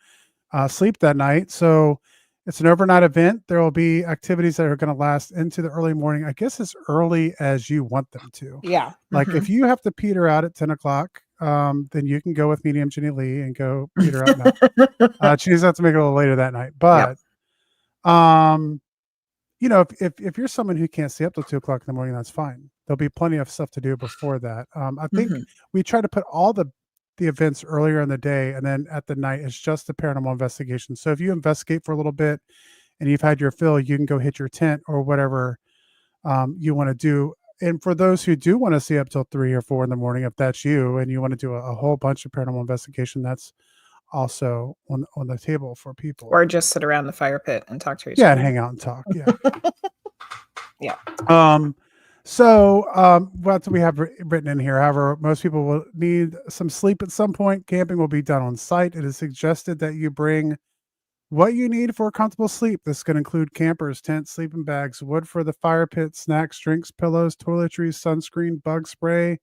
sleep that night. So it's an overnight event. There will be activities that are going to last into the early morning. I guess as early as you want them to. Yeah. Like if Mhm. you have to peter out at 10 o'clock, then you can go with medium Jenny Lee and go peter out. No, she doesn't have to make it a little later that night, Yep. but if you're someone who can't stay up till 2 o'clock in the morning, that's fine. There'll be plenty of stuff to do before that. I think Mhm. we try to put all the events earlier in the day, and then at the night it's just the paranormal investigation. So if you investigate for a little bit and you've had your fill, you can go hit your tent or whatever you want to do. And for those who do want to stay up till 3 or 4 in the morning, if that's you and you want to do a whole bunch of paranormal investigation, that's also on the table for people. Or just sit around the fire pit and talk to each Yeah, and other. hang out and talk. Yeah. Yeah. Um, what do we have written in here? However, most people will need some sleep at some point. Camping will be done on site. It is suggested that you bring what you need for a comfortable sleep. This can include campers, tents, sleeping bags, wood for the fire pit, snacks, drinks, pillows, toiletries, sunscreen, bug spray,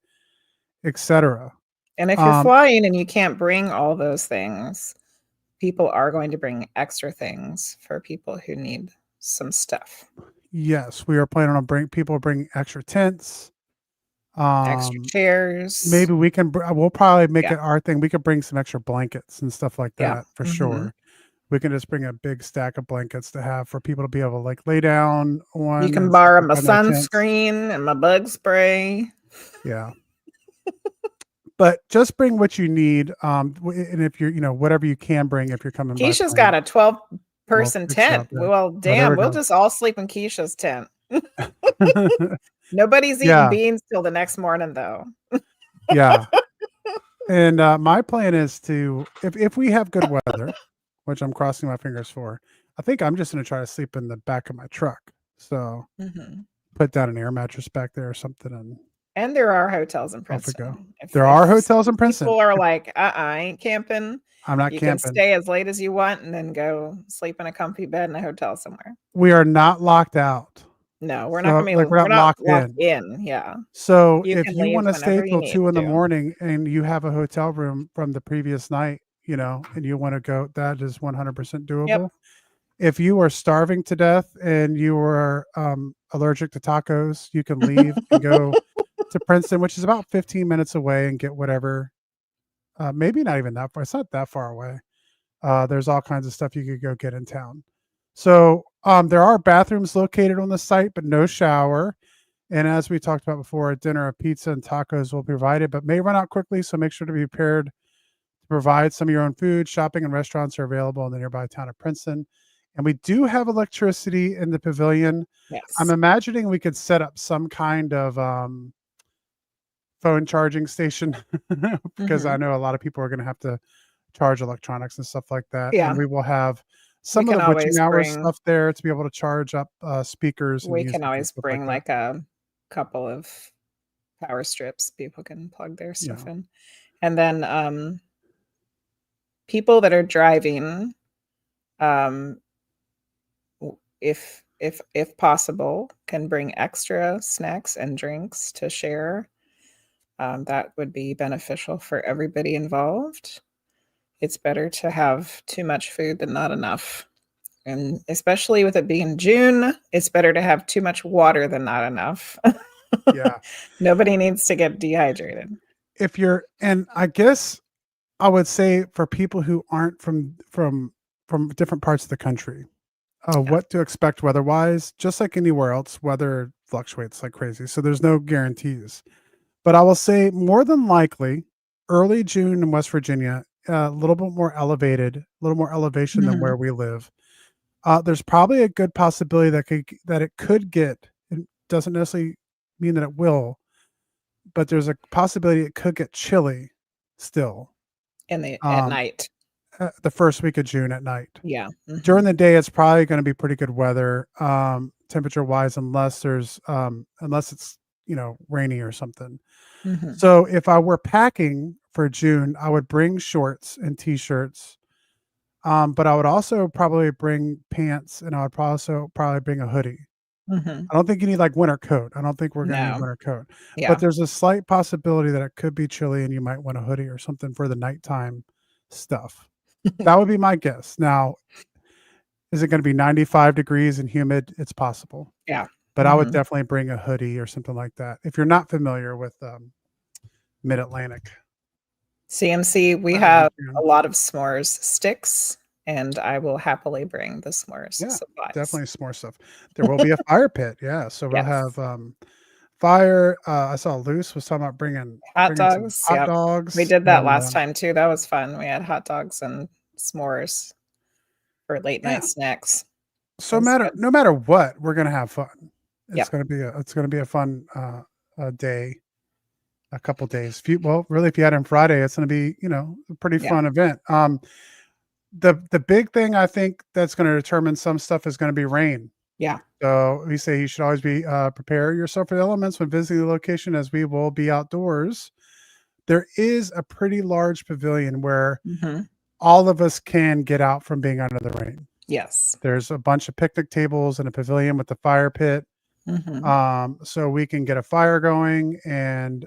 etc. And if you're Um, flying and you can't bring all those things, people are going to bring extra things for people who need some stuff. yes, we are planning on bringing extra tents. Extra Um, chairs. maybe we'll probably make Yeah. it our thing. We could bring some extra blankets and stuff like Yeah. that for Mhm. sure. We can just bring a big stack of blankets to have for people to be able to like lay down You on can and stuff borrow like my that in their tents. sunscreen and my bug spray. Yeah. But just bring what you need. And if you're, whatever you can bring if you're coming by Keisha's got plane. a 12 Well, person good tent. job there. Well, Oh, there damn, we we'll go. just all sleep in Keisha's tent. Nobody's eating Yeah. beans till the next morning, though. Yeah. And my plan is to, if we have good weather, which I'm crossing my fingers for, I think I'm just going to try to sleep in the back of my truck. So Mhm. put down an air mattress back there or something, and And there are hotels in off we go. Princeton. There If are some hotels in Princeton. people are like, I ain't camping, I'm not you can camping. stay as late as you want and then go sleep in a comfy bed in a hotel somewhere. We are not locked out. No, we're not So, gonna be like, we're we're not not locked locked in. in, yeah. So, You if can you leave wanna stay whenever you till need 2 in the to. morning and you have a hotel room from the previous night, and you wanna go, that is 100% Yep. doable. If you are starving to death and you are, allergic to tacos, you can leave and go to Princeton, which is about 15 minutes away, and get whatever, maybe not even that far. It's not that far away. There's all kinds of stuff you could go get in town. So, there are bathrooms located on the site, but no shower. And as we talked about before, at dinner, a pizza and tacos will be provided, but may run out quickly. So make sure to be prepared to provide some of your own food. Shopping and restaurants are available in the nearby town of Princeton. And we do have electricity in the pavilion. I'm Yes. imagining we could set up some kind of phone charging station because I Mhm. know a lot of people are going to have to charge electronics and stuff like that. And Yeah. we will have We some of can the witching always hours bring stuff there to be able to charge up speakers and we can music and always stuff like bring, that. like, a couple of power strips people can plug their stuff Yeah. in. And then, people that are driving, um, if possible, can bring extra snacks and drinks to share. That would be beneficial for everybody involved. It's better to have too much food than not enough. And especially with it being June, it's better to have too much water than not enough. Yeah. Nobody needs to get dehydrated. If you're, and I guess I would say for people who aren't from different parts of the country, Yeah. what to expect weather-wise, just like anywhere else, weather fluctuates like crazy. So there's no guarantees. But I will say more than likely, early June in West Virginia, a little bit more elevated, a little more elevation than Mhm. where we live. There's probably a good possibility that it could get. It doesn't necessarily mean that it will, but there's a possibility it could get chilly still. In the at Um, night. the first week of June at night. Yeah. During Mhm. the day, it's probably going to be pretty good weather, temperature wise, unless it's rainy or something. Mhm. So if I were packing for June, I would bring shorts and t-shirts. But I would also probably bring pants, and I would also probably bring a hoodie. Mhm. I don't think you need like winter coat. I don't think we're going to need No. winter coat, but Yeah. there's a slight possibility that it could be chilly and you might want a hoodie or something for the nighttime stuff. That would be my guess. Now, is it going to be 95 degrees and humid? It's possible, Yeah. but I would Mhm. definitely bring a hoodie or something like that. If you're not familiar with Mid Atlantic, CMC, we I have understand. a lot of s'mores sticks, and I will happily bring the s'mores Yeah, supplies. definitely some more stuff. There will be a fire pit. Yeah, so we'll Yes. have fire. I saw Luce was talking about Hot bringing some dogs, hot yep. We dogs did that and last time too, that was fun. We had hot dogs and s'mores for late yeah. night snacks. It So was good. no matter what, we're gonna have fun. Yep. It's gonna be a fun day, a couple days. Well, really, if you had it on Friday, it's gonna be a pretty Yeah. fun event. The big thing I think that's gonna determine some stuff is gonna be rain. Yeah. So we say you should always be prepare yourself for the elements when visiting the location, as we will be outdoors. There is a pretty large pavilion where Mhm. all of us can get out from being under the rain. Yes. There's a bunch of picnic tables and a pavilion with the fire pit. Mhm. So we can get a fire going and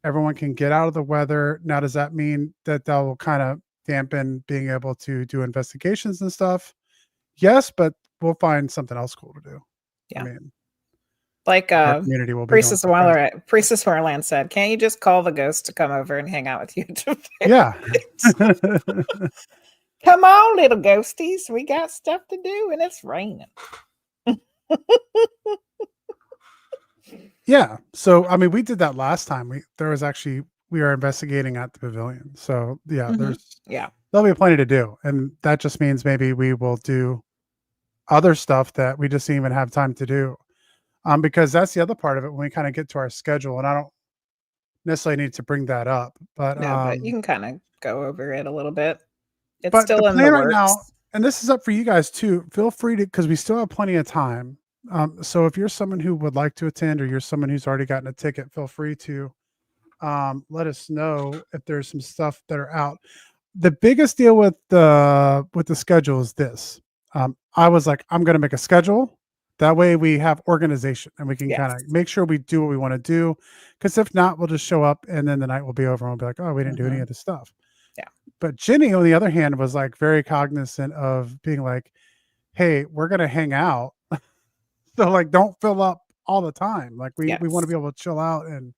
everyone can get out of the weather. Now, does that mean that will kind of dampen being able to do investigations and stuff? Yes, but we'll find something else cool to do. I Yeah. mean, Like, our community will be doing some kind of stuff. Priestess Warland said, "Can't you just call the ghost to come over and hang out with you at the Yeah. fair?" Come on, little ghosties, we got stuff to do and it's raining. Yeah. So, I mean, we did that last time. We are investigating at the pavilion. So, yeah, Mhm. Yeah. there'll be plenty to do. And that just means maybe we will do other stuff that we just didn't even have time to do. Because that's the other part of it when we kind of get to our schedule. And I don't necessarily need to bring that up, No, but you can kinda go over it a little bit. It's but the still in the plan right now, works. and this is up for you guys too. Feel free to, because we still have plenty of time. So if you're someone who would like to attend, or you're someone who's already gotten a ticket, feel free to let us know if there's some stuff that are out. The biggest deal with the schedule is this. I was like, I'm going to make a schedule, That way we have organization and we can Yes. kind of make sure we do what we want to do. Because if not, we'll just show up and then the night will be over and we'll be like, oh, we didn't do any of this stuff. Yeah. But Jenny, on the other hand, was like very cognizant of being like, hey, we're going to hang out. So like, don't fill up all the time. Like we want to be able to chill out and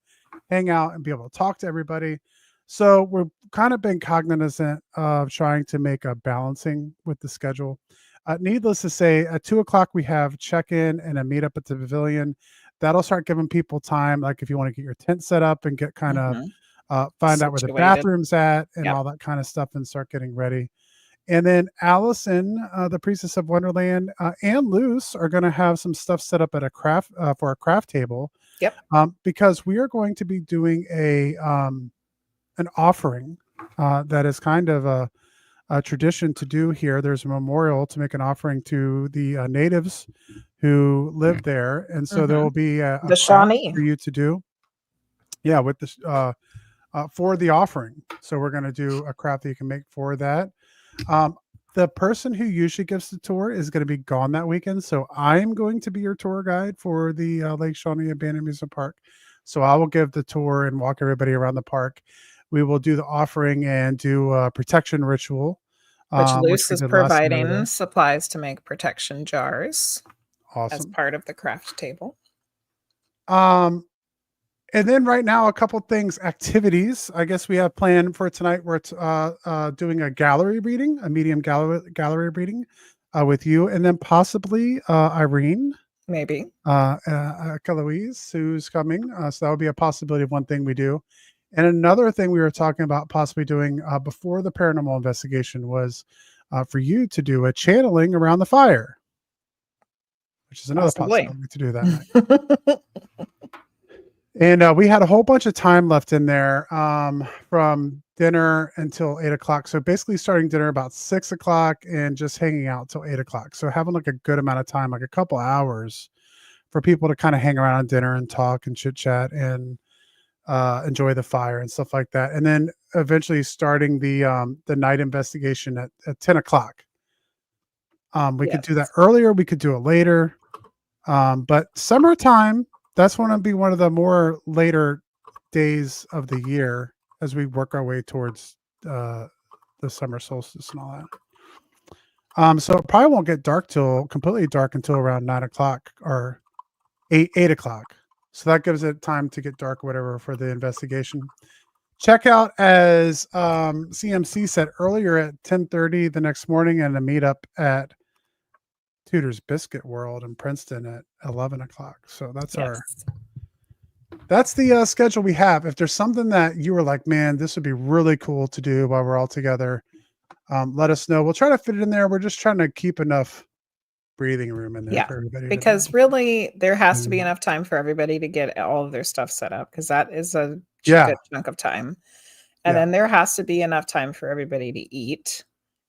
hang out and be able to talk to everybody. So we're kind of been cognizant of trying to make a balancing with the schedule. Needless to say, at 2:00 we have check-in and a meetup at the pavilion. That'll start giving people time, like if you want to get your tent set up and get kind of find out where the bathroom's at and all that kind of stuff and start getting ready. And then Allison, the Priestess of Wonderland, and Luce are going to have some stuff set up at a craft for a craft table. Yep. Because we are going to be doing an offering that is kind of a tradition to do here. There's a memorial to make an offering to the natives who live there, and so there will be a Shawnee for you to do. Yeah, with this for the offering. So we're going to do a craft that you can make for that. The person who usually gives the tour is going to be gone that weekend. So I'm going to be your tour guide for the Lake Shawnee Abandoned Amusement Park. So I will give the tour and walk everybody around the park. We will do the offering and do a protection ritual. Which Luce is providing supplies to make protection jars. Awesome. As part of the craft table. And then right now, a couple things, activities. I guess we have planned for tonight. We're doing a gallery reading, a medium gallery reading with you, and then possibly Irene, maybe Eloise, who's coming. So that would be a possibility of one thing we do. And another thing we were talking about possibly doing before the paranormal investigation was for you to do a channeling around the fire, which is another possibility to do that night. And we had a whole bunch of time left in there from dinner until 8:00. So basically starting dinner about 6:00 and just hanging out till 8:00. So having like a good amount of time, like a couple hours for people to kind of hang around at dinner and talk and chit chat and enjoy the fire and stuff like that. And then eventually starting the night investigation at 10:00. We could do that earlier. We could do it later. But summertime, that's going to be one of the more later days of the year as we work our way towards the summer solstice and all that. So it probably won't get completely dark until around 9:00 or 8:00. So that gives it time to get dark or whatever for the investigation. Checkout, as CMC said earlier, at 10:30 the next morning, and a meetup at Tudor's Biscuit World in Princeton at 11:00. So that's the schedule we have. If there's something that you were like, man, this would be really cool to do while we're all together, let us know. We'll try to fit it in there. We're just trying to keep enough breathing room in there for everybody. Because really there has to be enough time for everybody to get all of their stuff set up, because that is a good chunk of time. And then there has to be enough time for everybody to eat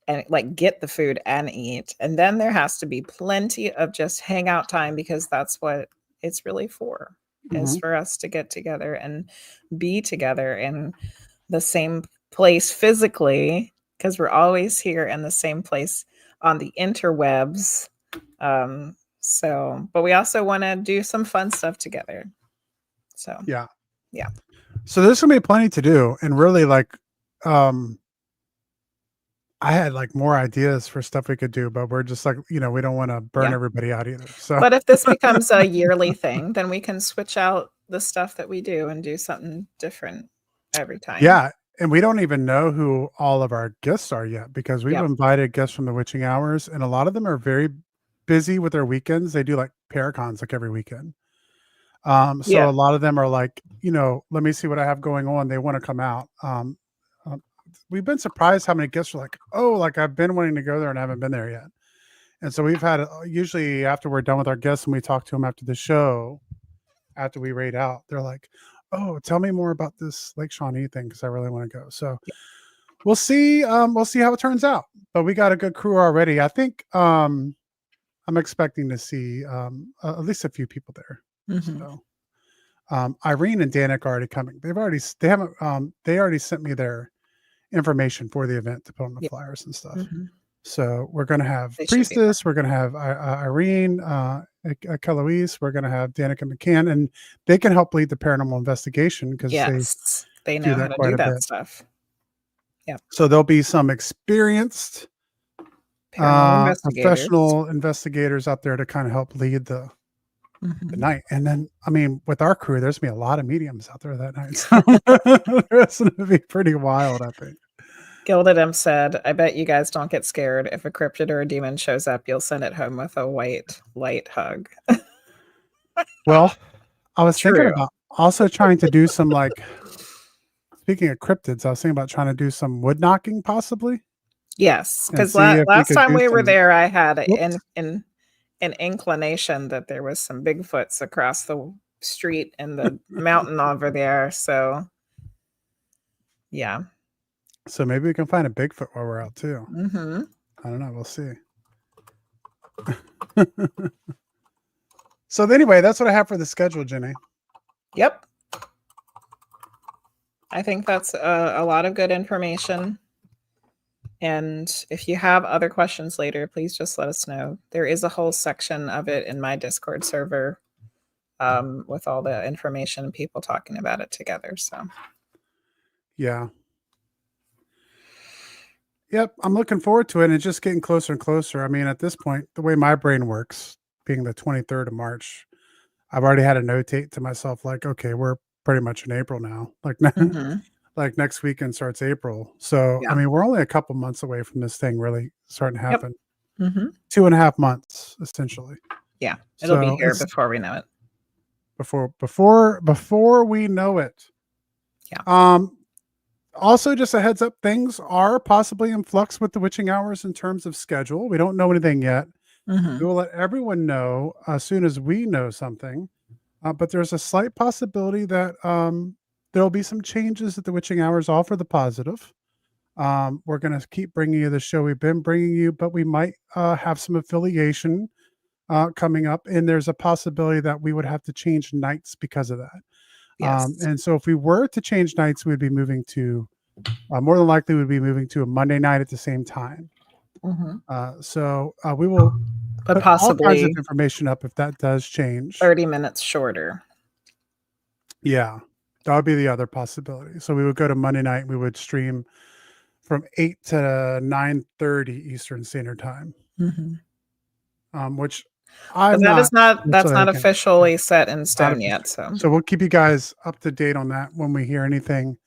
and like get the food and eat. And then there has to be plenty of just hangout time, because that's what it's really for, is for us to get together and be together in the same place physically, because we're always here in the same place on the interwebs. But we also want to do some fun stuff together. So yeah. So there's gonna be plenty to do, and really like I had like more ideas for stuff we could do, but we're just like, we don't want to burn everybody out either. So, but if this becomes a yearly thing, then we can switch out the stuff that we do and do something different every time. Yeah. And we don't even know who all of our guests are yet, because we've invited guests from the Witching Hours, and a lot of them are very busy with their weekends. They do like Paracons like every weekend. So a lot of them are like, let me see what I have going on. They want to come out. We've been surprised how many guests are like, oh, like I've been wanting to go there and I haven't been there yet. And so we've had, usually after we're done with our guests and we talk to them after the show, after we raid out, they're like, oh, tell me more about this Lake Shawnee thing, because I really want to go. So we'll see. We'll see how it turns out. But we got a good crew already. I think I'm expecting to see at least a few people there. So Irene and Danik are already coming. They already sent me their information for the event to put on the flyers and stuff. So we're going to have They should be fun. Priestess. We're going to have Irene, Keloise. We're going to have Danica McCann, and they can help lead the paranormal investigation because They do know how that to quite do a that bit. stuff. Yeah. So there'll be some experienced Paranormal investigators. professional investigators out there to kind of help lead the night. And then, I mean, with our crew, there's gonna be a lot of mediums out there that night. So it's gonna be pretty wild, I think. Gilded M said, I bet you guys don't get scared. If a cryptid or a demon shows up, you'll send it home with a white light hug. Well, I was thinking True. about also trying to do some like speaking of cryptids, I was thinking about trying to do some wood knocking possibly Yes, and because see if we last could time do we were some there, I had whoops. an inclination that there was some Bigfoots across the street and the mountain over there. So, yeah. So maybe we can find a Bigfoot while we're out too. Hmm. I don't know. We'll see. So anyway, that's what I have for the schedule, Jenny. Yep. I think that's a lot of good information. And if you have other questions later, please just let us know. There is a whole section of it in my Discord server with all the information and people talking about it together. So, Yeah. Yep, I'm looking forward to it, and it's just getting closer and closer. I mean, at this point, the way my brain works, being the 23rd of March, I've already had to notate to myself, like, okay, we're pretty much in April now. Like, mhm. like next weekend starts April. So, I Yeah. mean, we're only a couple months away from this thing really starting to Yep. happen. Hmm. 2.5 months, essentially. Yeah. It'll be So here it's before we know it. before we know it. Yeah. Also, just a heads up, things are possibly in flux with the witching hours in terms of schedule. We don't know anything yet. We Hmm. will let everyone know as soon as we know something. But there's a slight possibility that there'll be some changes at the witching hours, all for the positive. We're going to keep bringing you the show we've been bringing you, but we might have some affiliation coming up. And there's a possibility that we would have to change nights because of that. Yes. And so if we were to change nights, we'd be moving to more than likely we'd be moving to a Monday night at the same time. Hmm. So we will But put all kinds of possibly information up if that does change. 30 minutes shorter. Yeah, that would be the other possibility. So we would go to Monday night. We would stream from 8 to 9:30 Eastern Standard Time, Hmm. which But I'm that not is not that's necessarily not against. Yeah, officially set in not stone yet. official. So, So we'll keep you guys up to date on that when we hear anything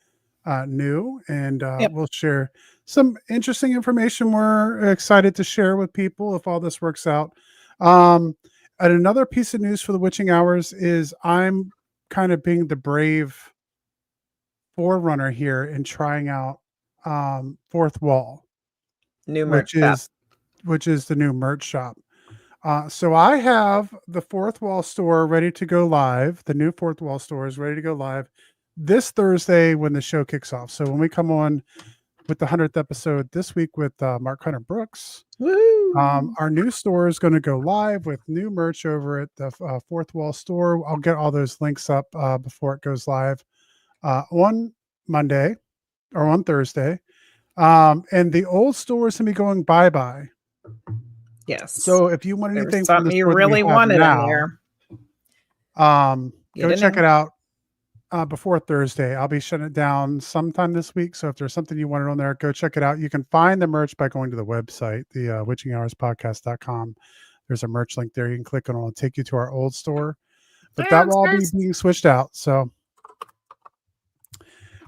new, and yep. we'll share some interesting information we're excited to share with people if all this works out. Um, and another piece of news for the witching hours is I'm kind of being the brave forerunner here in trying out Fourth Wall, New merch which shop. is which is the new merch shop. So I have the Fourth Wall store ready to go live. The new Fourth Wall store is ready to go live this Thursday when the show kicks off. So when we come on with the 100th episode this week with Mark Hunter Brooks, Woo! our new store is going to go live with new merch over at the Fourth Wall store. I'll get all those links up before it goes live on Monday or on Thursday. And the old store is going to be going bye-bye. Yes. So if you want There was anything from the something you store that we really have wanted in now, there. Get go it check now. it out before Thursday. I'll be shutting it down sometime this week. So if there's something you wanted on there, go check it out. You can find the merch by going to the website, the witchinghourspodcast.com. There's a merch link there. You can click on it. It'll take you to our old store. But that will all be being switched out. So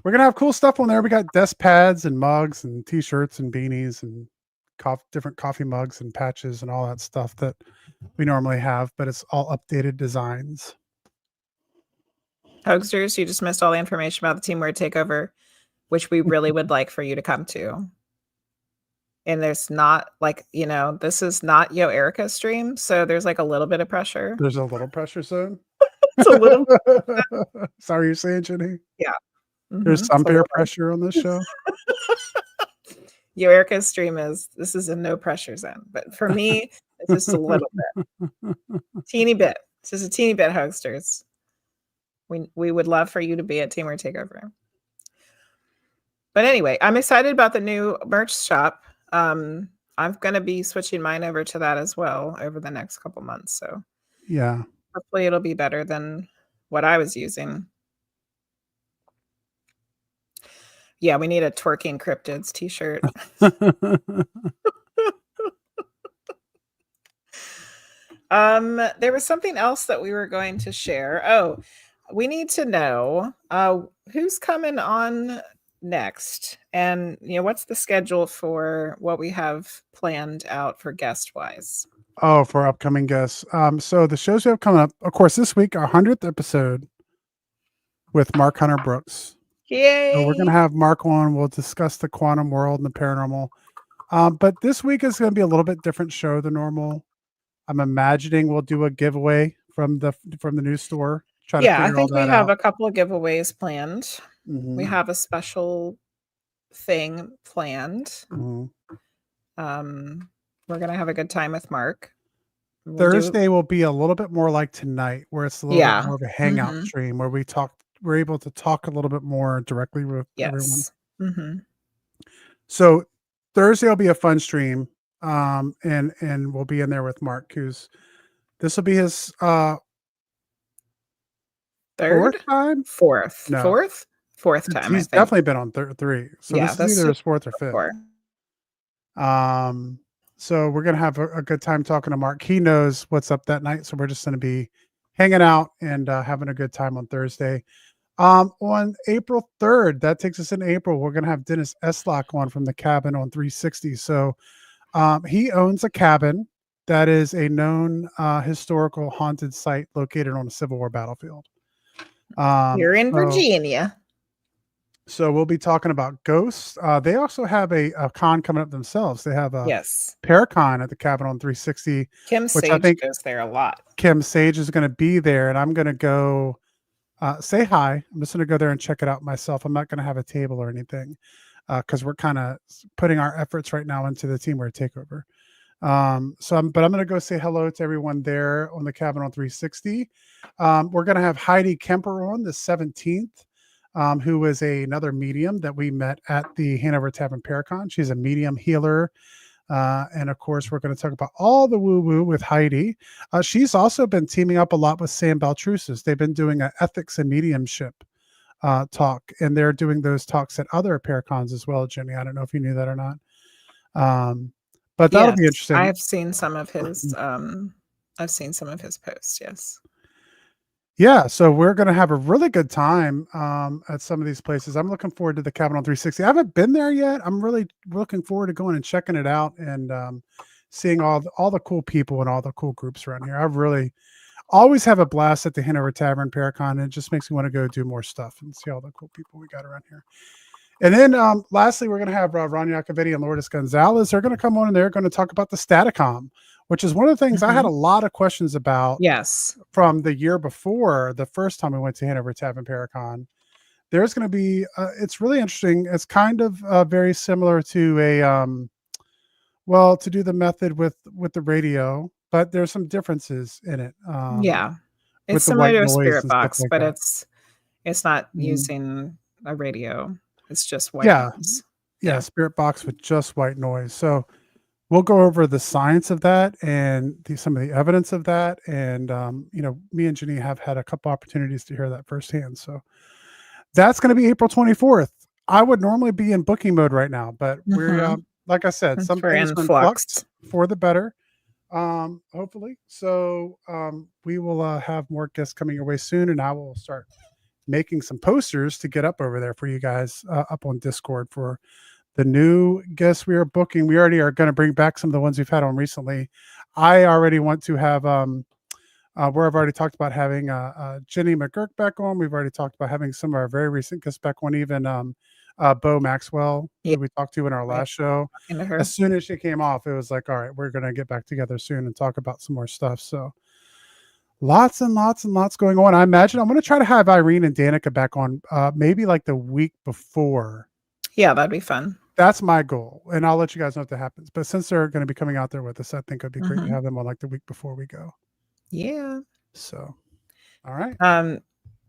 we're going to have cool stuff on there. We got desk pads and mugs and t-shirts and beanies and different coffee mugs and patches and all that stuff that we normally have, but it's all updated designs. Hogsters, you just missed all the information about the Team Weird Takeover, which we really would like for you to come to. And there's not this is not Yo Erica's stream, so there's like a little bit of pressure. There's a little pressure zone. It's a little. Sorry, you're saying, Jenny? Yeah. There's some peer pressure on this show. Yo Erica's stream this is a no pressure zone, but for me, it's just a little bit, teeny bit. It's just a teeny bit, Hogsters. We would love for you to be at Team Weird Takeover. But anyway, I'm excited about the new merch shop. I'm gonna be switching mine over to that as well over the next couple months, so Yeah. hopefully it'll be better than what I was using. Yeah, we need a twerking cryptids t-shirt. There was something else that we were going to share. Oh, we need to know who's coming on next, and what's the schedule for what we have planned out for guest wise. Oh, for upcoming guests. So the shows we have coming up, of course, this week, our 100th episode with Mark Hunter Brooks. So we're going to Yay! have Mark on. We'll discuss the quantum world and the paranormal. But this week is going to be a little bit different show than normal. I'm imagining we'll do a giveaway from the news store. Try to Yeah, I figure all think we that have out. a couple of giveaways planned. We Mhm, have a special thing planned. mhm. We're gonna have a good time with Mark. We'll do Thursday will be a little bit more like tonight, where it's a little bit yeah. more of a hangout Mhm. stream where we're able to talk a little bit more directly with everyone. Yes. Mhm. So Thursday will be a fun stream. And we'll be in there with Mark, who's this will be his fourth 3rd? time. 4th. No, 4th? 4th time, I he's think. definitely been on three. So Yeah, this is this either is his fourth or fifth. 4. Um, so we're gonna have a good time talking to Mark. He knows what's up that night, so we're just gonna be hanging out and having a good time on Thursday. On April 3rd, that takes us in April. We're gonna have Dennis Eslock on from the cabin on 360. So he owns a cabin that is a known historical haunted site located on a Civil War battlefield. You're in So Virginia. So we'll be talking about ghosts. They also have a con coming up themselves. They have a Yes. Paracon at the cabin on 360, Kim which I Sage think goes there a lot. Kim Sage is going to be there, and I'm going to go say hi. I'm just going to go there and check it out myself. I'm not going to have a table or anything because we're kind of putting our efforts right now into the Team Weird Takeover. But I'm going to go say hello to everyone there on the cabin on 360. We're going to have Heidi Kemper on the 17th. Who is another medium that we met at the Hanover Tavern Paracon. She's a medium healer. And of course, we're going to talk about all the woo woo with Heidi. She's also been teaming up a lot with Sam Baltrusis. They've been doing an ethics and mediumship talk, and they're doing those talks at other Paracons as well, Jenny. I don't know if you knew that or not. But that'll be Yes, interesting. I've seen some of his posts, yes. Yeah, so we're gonna have a really good time at some of these places. I'm looking forward to the cabin on 360. I haven't been there yet. I'm really looking forward to going and checking it out and seeing all the cool people and all the cool groups around here. I really always have a blast at the Hanover Tavern Paracon, and it just makes me want to go do more stuff and see all the cool people we got around here. And then lastly, we're going to have Ron Iacovetti and Lourdes Gonzalez. They're going to come on and they're going to talk about the Staticom, which is one of the things I had a lot of questions about. Yes. From the year before, the first time we went to Hanover Tavern Paracon. There's going to be, it's really interesting. It's kind of very similar to to do the method with the radio, but there's some differences in it. Yeah. It's With the similar white to a noise spirit and stuff box, like but that. it's not Mhm. using a radio. It's just white Yeah. noise. Yeah. Yeah. Spirit box with just white noise. So we'll go over the science of that and some of the evidence of that. And, me and Jenny have had a couple opportunities to hear that firsthand. So that's going to be April 24th. I would normally be in booking mode right now, but we're, like I said, some We're things in are in flux. flux for the better. Hopefully. So, we will have more guests coming your way soon, and I will start making some posters to get up over there for you guys up on Discord for the new guests we are booking. We already are going to bring back some of the ones we've had on recently. I already want to have where I've already talked about having Jenny McGurk back on. We've already talked about having some of our very recent guests back on, even Bo Maxwell, Yeah. who we talked to in our last show. Into her. As soon as she came off, it was like, all right, we're going to get back together soon and talk about some more stuff. So lots and lots and lots going on. I imagine I'm going to try to have Irene and Danica back on maybe like the week before. Yeah, that'd be fun. That's my goal, and I'll let you guys know if that happens. But since they're going to be coming out there with us, I think it'd be great to have them on like the week before we go. Yeah. So, all right.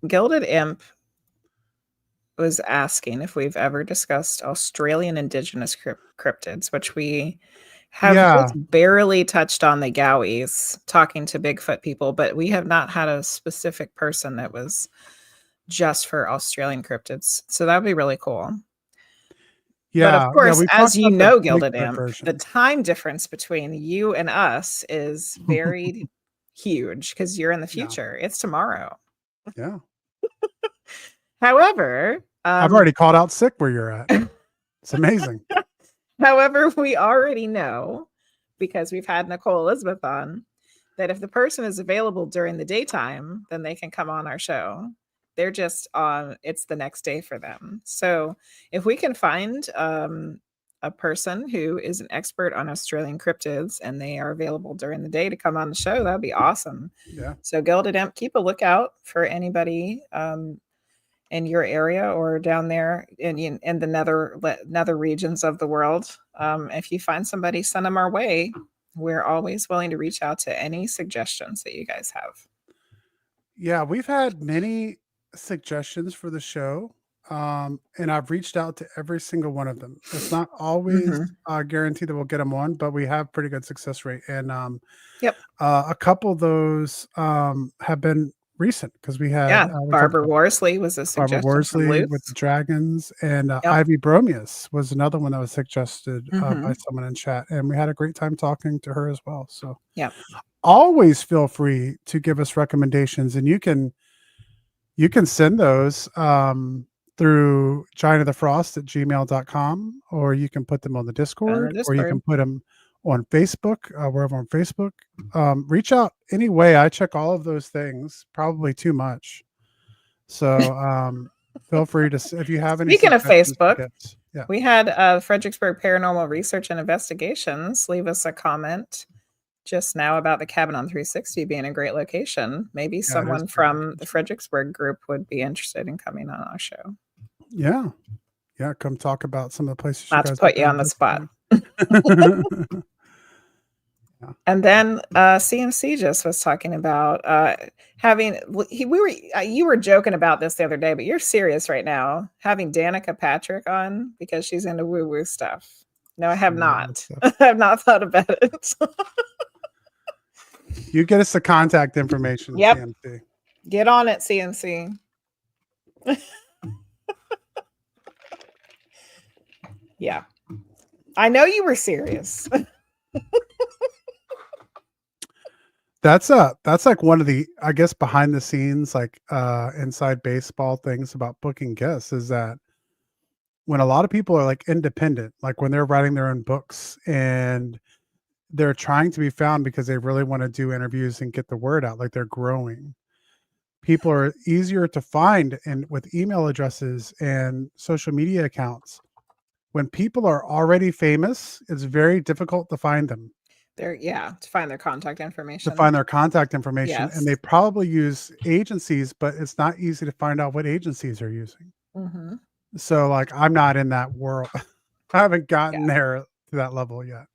Gilded Imp was asking if we've ever discussed Australian indigenous cryptids, which we have just barely touched on the Gowies, talking to Bigfoot people, but we have not had a specific person that was just for Australian cryptids. So that would be really cool. But of course, as you know, Gilded Imp, the time difference between you and us is very huge because you're in the future. It's tomorrow. Yeah. However, I've already called out sick where you're at. It's amazing. However, we already know, because we've had Nicole Elizabeth on, that if the person is available during the daytime, then they can come on our show. They're just on, it's the next day for them. So if we can find a person who is an expert on Australian cryptids and they are available during the day to come on the show, that'd be awesome. Yeah. So Gilded Imp, keep a lookout for anybody in your area or down there in the nether regions of the world. If you find somebody, send them our way. We're always willing to reach out to any suggestions that you guys have. Yeah, we've had many suggestions for the show, and I've reached out to every single one of them. It's not always guaranteed that we'll get them on, but we have pretty good success rate. And a couple of those have been recent because we had Barbara Worsley was a suggestion. Barbara Worsley with the dragons, and Ivy Bromius was another one that was suggested by someone in chat, and we had a great time talking to her as well. So always feel free to give us recommendations, and you can send those through giantofthefrost@gmail.com, or you can put them on the Discord, or you can put them on Facebook. We're over on Facebook. Reach out any way. I check all of those things, probably too much. So feel free to, if you have any. Speaking of Facebook, we had Fredericksburg Paranormal Research and Investigations leave us a comment just now about the cabin on 360 being a great location. Maybe someone from the Fredericksburg group would be interested in coming on our show. Yeah. Come talk about some of the places. Not to put you on the spot. And then CMC just was talking about having. You were joking about this the other day, but you're serious right now. Having Danica Patrick on because she's into woo woo stuff. No, I have not. I have not thought about it. You get us the contact information. Yep. CMC. Get on it, CMC. Yeah. I know you were serious. That's like one of the, I guess, behind the scenes, like inside baseball things about booking guests, is that when a lot of people are like independent, like when they're writing their own books and they're trying to be found because they really want to do interviews and get the word out, like they're growing. People are easier to find, and with email addresses and social media accounts. When people are already famous, it's very difficult to find them. To find their contact information. Yes. And they probably use agencies, but it's not easy to find out what agencies are using. Mm-hmm. So like, I'm not in that world. I haven't gotten there to that level yet.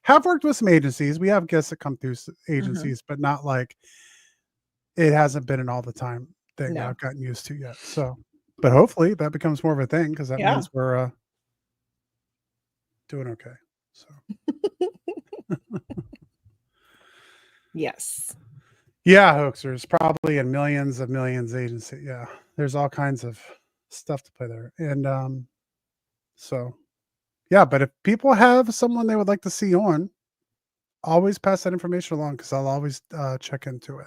Have worked with some agencies. We have guests that come through agencies, but not like, it hasn't been an all the time thing that I've gotten used to yet. So, but hopefully that becomes more of a thing, because that means we're doing okay. So yes. Yeah, hoaxers probably in millions agency. Yeah. There's all kinds of stuff to play there. And so yeah, but if people have someone they would like to see on, always pass that information along, because I'll always check into it.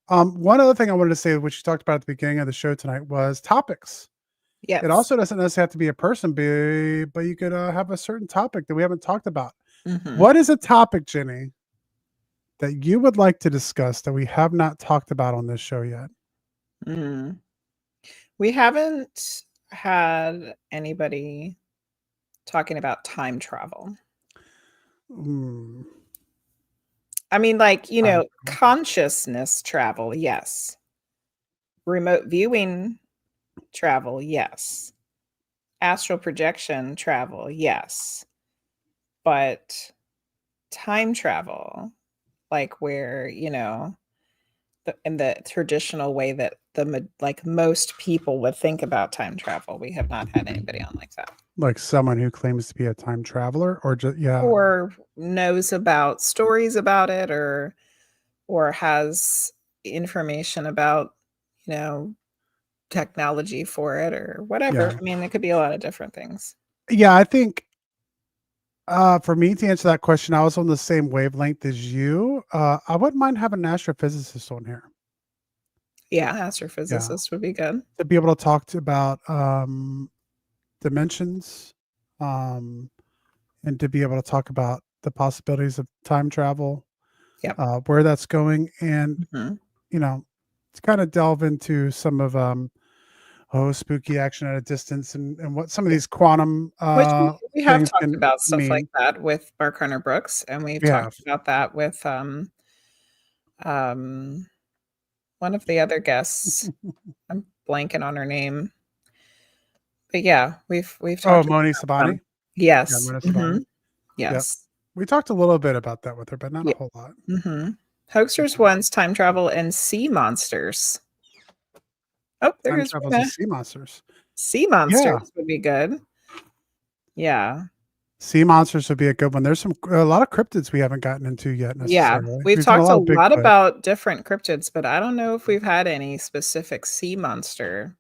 One other thing I wanted to say, which you talked about at the beginning of the show tonight, was topics. Yes. It also doesn't necessarily have to be a person, but you could have a certain topic that we haven't talked about. Mm-hmm. What is a topic, Jenny, that you would like to discuss that we have not talked about on this show yet? We haven't had anybody talking about time travel. I mean, like, consciousness travel, yes. Remote viewing travel, yes. Astral projection travel, yes. But time travel, like where, in the traditional way that most people would think about time travel, we have not had anybody on like that. Like someone who claims to be a time traveler, or just yeah, or knows about stories about it, or has information about, you know, technology for it or whatever. yeah, I mean, it could be a lot of different things. yeah. I think for me to answer that question, I was on the same wavelength as you. I wouldn't mind having an astrophysicist on here. Yeah, Yeah, astrophysicist would be good. to be able to talk to about dimensions, um, and to be able to talk about the possibilities of time travel, Yep. where that's going, and Mhm. you know, to kind of delve into some of spooky action at a distance, and what some of Yeah. these quantum Which we have things talked can about stuff like mean. that with Mark Hunter Brooks, and we've We talked have. about that with, um, one of the other guests. I'm blanking on her name. But yeah, we've Oh, talked Moni about them. Sabani. Yeah, Yes. Mona Sabani. Mhm. Yep. Yes. We talked a little bit about that with her, but not a Yeah. whole lot. Mhm. Hoaxers Once, Time Travel, and Sea Monsters. Oh, there Time goes travels and Rena. sea monsters. Sea Yeah. Monsters would be good. Yeah. Sea monsters would be a good one. There's a lot of cryptids we haven't gotten into yet Yeah. necessarily. We've We've done a talked a lot of lot Bigfoot. about different cryptids, but I don't know if we've had any specific sea monster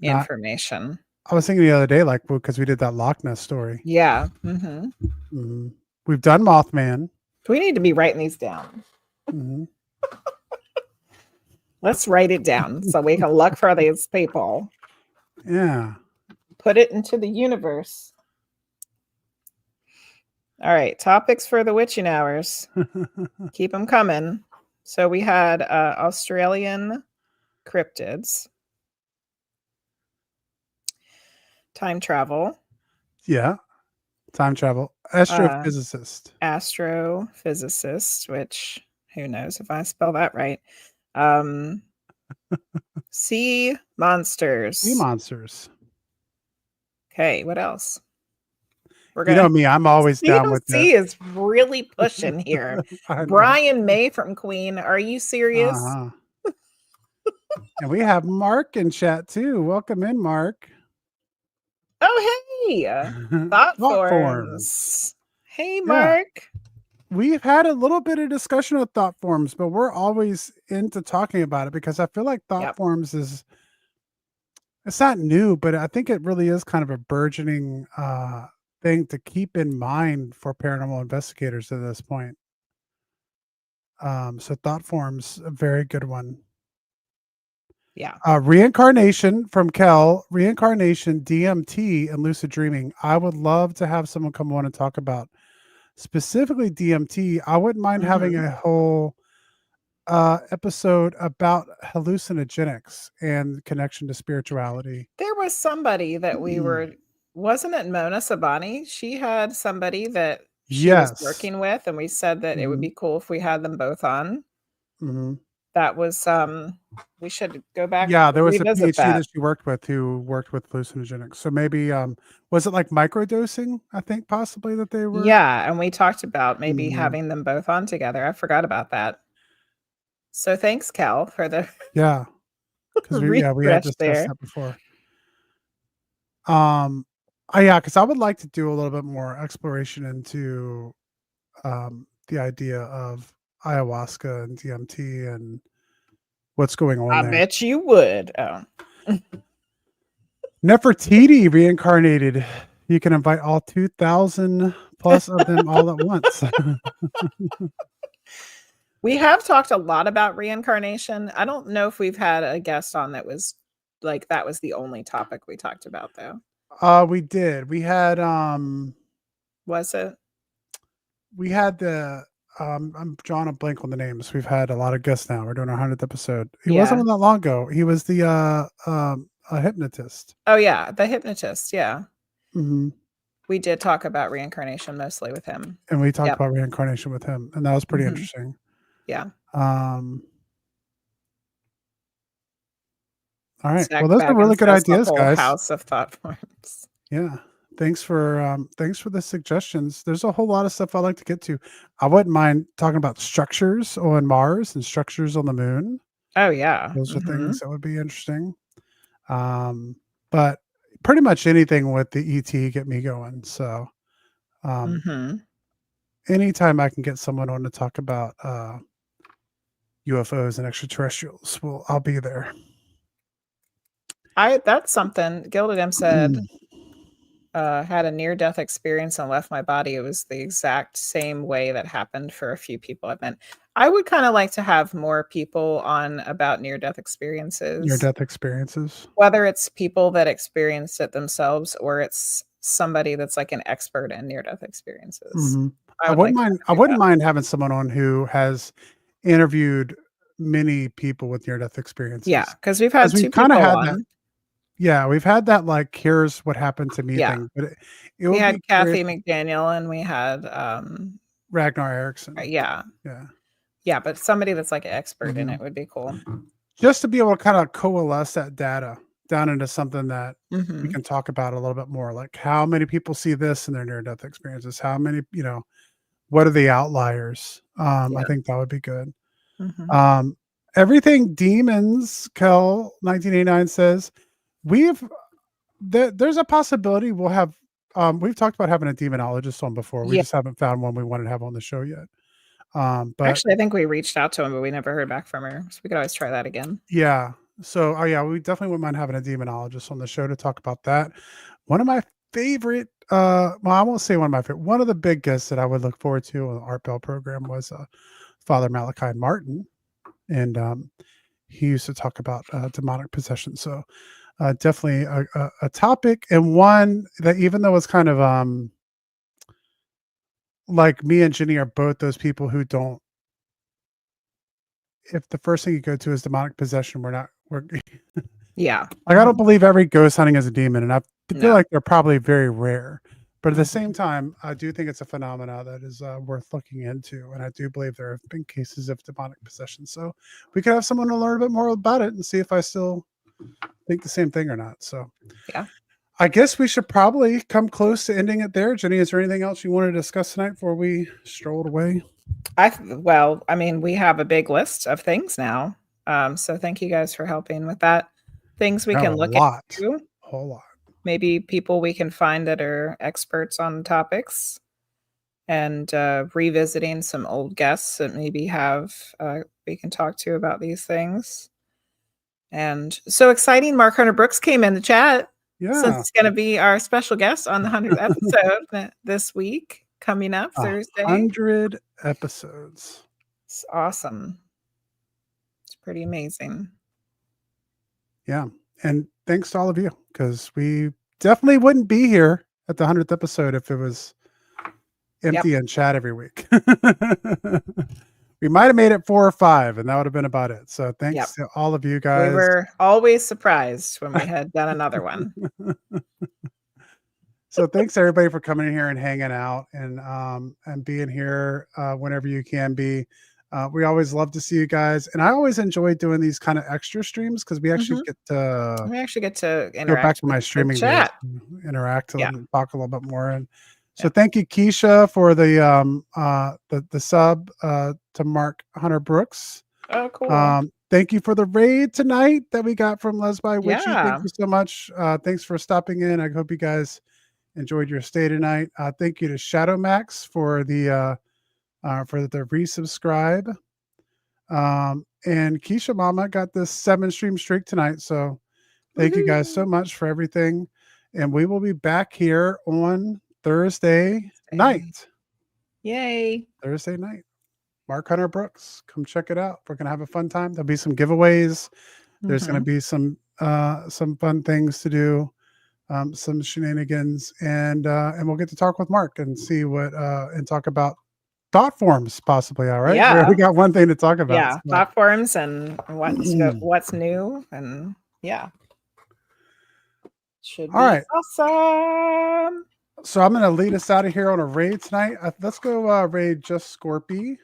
Not information. I was thinking the other day, like, because we did that Loch Ness story. Yeah. Mhm. Mhm. We've done Mothman. We need to be writing these down. Mhm. Let's write it down so we can look for these people. Yeah. Put it into the universe. All right, topics for the witching hours. Keep them coming. So we had Australian cryptids, time travel, Yeah. Time travel. uh, Astrophysicist. astrophysicist, which who knows if I spell that right. Um, sea Sea monsters. monsters. Okay, what else? We're You know gonna me, I'm always down with the CMC is really pushing here. I know. Brian May from Queen. Are you serious? Uh-huh. And we have Mark in chat too. Welcome in, Mark. Oh, hey, thought Thought forms. forms. Hey, Yeah. Mark. We've had a little bit of discussion of thought forms, but we're always into talking about it because I feel like thought Yep. forms is it's not new, but I think it really is kind of a burgeoning thing to keep in mind for paranormal investigators at this point. So thought forms, a very good one. Yeah. Reincarnation from Kel, reincarnation, DMT, and lucid dreaming. I would love to have someone come on and talk about specifically DMT. I wouldn't mind having Mhm. a whole episode about hallucinogenics and connection to spirituality. There was somebody that we were wasn't it Mona Sabani? She had somebody that she was Yes. working with, and we said that it would Mhm, be cool if we had them both on. mhm. That was, we should go back Yeah, there was a revisit PhD that. that she worked with who worked with hallucinogenics. So maybe was it like microdosing? I think possibly that they were. Yeah, and we talked about maybe Mhm. having them both on together. I forgot about that. So thanks, Cal, for the Yeah, because we had refresh discussed there. that before. Um, yeah, because I would like to do a little bit more exploration into the idea of ayahuasca and DMT and what's going on I there. bet you would. Oh. Nefertiti reincarnated. You can invite all 2,000 plus of them all at once. We have talked a lot about reincarnation. I don't know if we've had a guest on that was like that was the only topic we talked about though. We did. Was it? We had the I'm drawing a blank on the names. We've had a lot of guests now. We're doing our 100th episode. He wasn't Yeah. on that long ago. He was the a hypnotist. Oh yeah, the hypnotist. Yeah. Mhm. We did talk about reincarnation mostly with him. And we talked Yep. about reincarnation with him, and that was pretty Mhm. interesting. Yeah. Um, all right. Zach Well, those are really Baggins good has a ideas, whole guys. house of thought forms. Yeah. Thanks for the suggestions. There's a whole lot of stuff I like to get to. I wouldn't mind talking about structures on Mars and structures on the moon. Oh yeah. Those are things Mhm. that would be interesting. But pretty much anything with the ET get me going. So anytime I can get someone on to talk about UFOs and extraterrestrials, well, I'll be there. That's something Gilded M said. Had a near-death experience and left my body. It was the exact same way that happened for a few people I've met. I would kind of like to have more people on about near-death experiences. Near-death experiences. Whether it's people that experienced it themselves or it's somebody that's like an expert in near-death experiences. I wouldn't mind having someone on who has interviewed many people with near-death experiences. Yeah, because we've had two people on. That. Yeah, we've had that like here's what happened to me thing. But we had Kathy McDaniel and we had Ragnar Erickson. Yeah, but somebody that's like an expert in it would be cool. Just to be able to kind of coalesce that data down into something that we can talk about a little bit more, like how many people see this in their near-death experiences, how many, what are the outliers? I think that would be good. Everything Demons, Kel 1989 says, there's a possibility we'll have, we've talked about having a demonologist on before. We just haven't found one we wanted to have on the show yet. But actually, I think we reached out to him, but we never heard back from her. So we could always try that again. Yeah. So, we definitely wouldn't mind having a demonologist on the show to talk about that. One of my favorite, I won't say one of my favorite, one of the big guests that I would look forward to on the Art Bell program was Father Malachi Martin. And he used to talk about demonic possession. So definitely a topic, and one that, even though it's kind of like me and Jenny are both those people who don't, if the first thing you go to is demonic possession, we're yeah. Like, I don't believe every ghost hunting is a demon, and I feel like they're probably very rare. But at the same time, I do think it's a phenomena that is worth looking into, and I do believe there have been cases of demonic possession. So we could have someone to learn a bit more about it and see if I still think the same thing or not. So yeah, I guess we should probably come close to ending it there. Jenny, is there anything else you want to discuss tonight before we strolled away? We have a big list of things now. So thank you guys for helping with that. Things we can look at. A whole lot. Maybe people we can find that are experts on topics, and revisiting some old guests that maybe we can talk to about these things. And so exciting, Mark Hunter Brooks came in the chat. Yeah. Since it's going to be our special guest on the 100th episode this week, coming up Thursday. 100 episodes. It's awesome. It's pretty amazing. Yeah. And thanks to all of you, because we definitely wouldn't be here at the 100th episode if it was empty and chat every week. We might have made it 4 or 5, and that would have been about it. So thanks to all of you guys. We were always surprised when we had done another one. So thanks everybody for coming in here and hanging out and being here whenever you can be. We always love to see you guys, and I always enjoy doing these kind of extra streams because we actually get to interact. Go back to my streaming days, interact and talk a little bit more. And so thank you, Keisha, for the sub to Mark Hunter Brooks. Oh, cool. Thank you for the raid tonight that we got from Lesbi Witchy. Thank you so much. Thanks for stopping in. I hope you guys enjoyed your stay tonight. Thank you to Shadow Max for the resubscribe. And Keisha Mama got this 7 stream streak tonight. So thank you guys so much for everything. And we will be back here on Thursday night. Yay. Thursday night. Mark Hunter Brooks. Come check it out. We're going to have a fun time. There'll be some giveaways. There's going to be some fun things to do. Some shenanigans, and we'll get to talk with Mark and see what and talk about thought forms possibly. All right. Yeah. We got one thing to talk about. Yeah. Thought forms and what's new, and should be awesome. So I'm going to lead us out of here on a raid tonight. Let's go raid just Scorpy.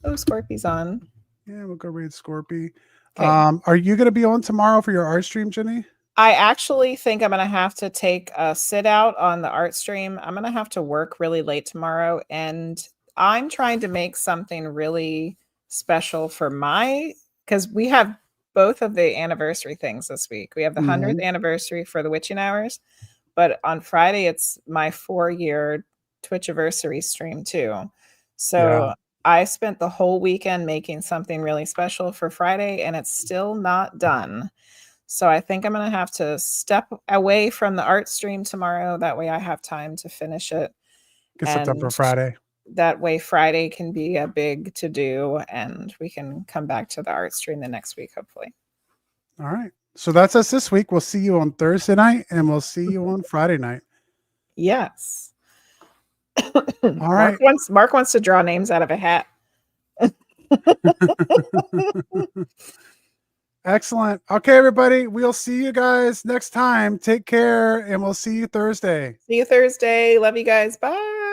Oh, Scorpy's on. Yeah, we'll go raid Scorpy. Okay. Are you going to be on tomorrow for your art stream, Jenny? I actually think I'm going to have to take a sit out on the art stream. I'm going to have to work really late tomorrow, and I'm trying to make something really special for because we have both of the anniversary things this week. We have the 100th anniversary for the Witching Hours, but on Friday it's my 4-year Twitchiversary stream too. So I spent the whole weekend making something really special for Friday, and it's still not done. So I think I'm going to have to step away from the art stream tomorrow. That way I have time to finish it. Get set up for Friday. That way Friday can be a big to do, and we can come back to the art stream the next week, hopefully. All right. So that's us this week. We'll see you on Thursday night, and we'll see you on Friday night. Yes. All right. Mark wants to draw names out of a hat. Excellent. Okay, everybody. We'll see you guys next time. Take care, and we'll see you Thursday. See you Thursday. Love you guys. Bye.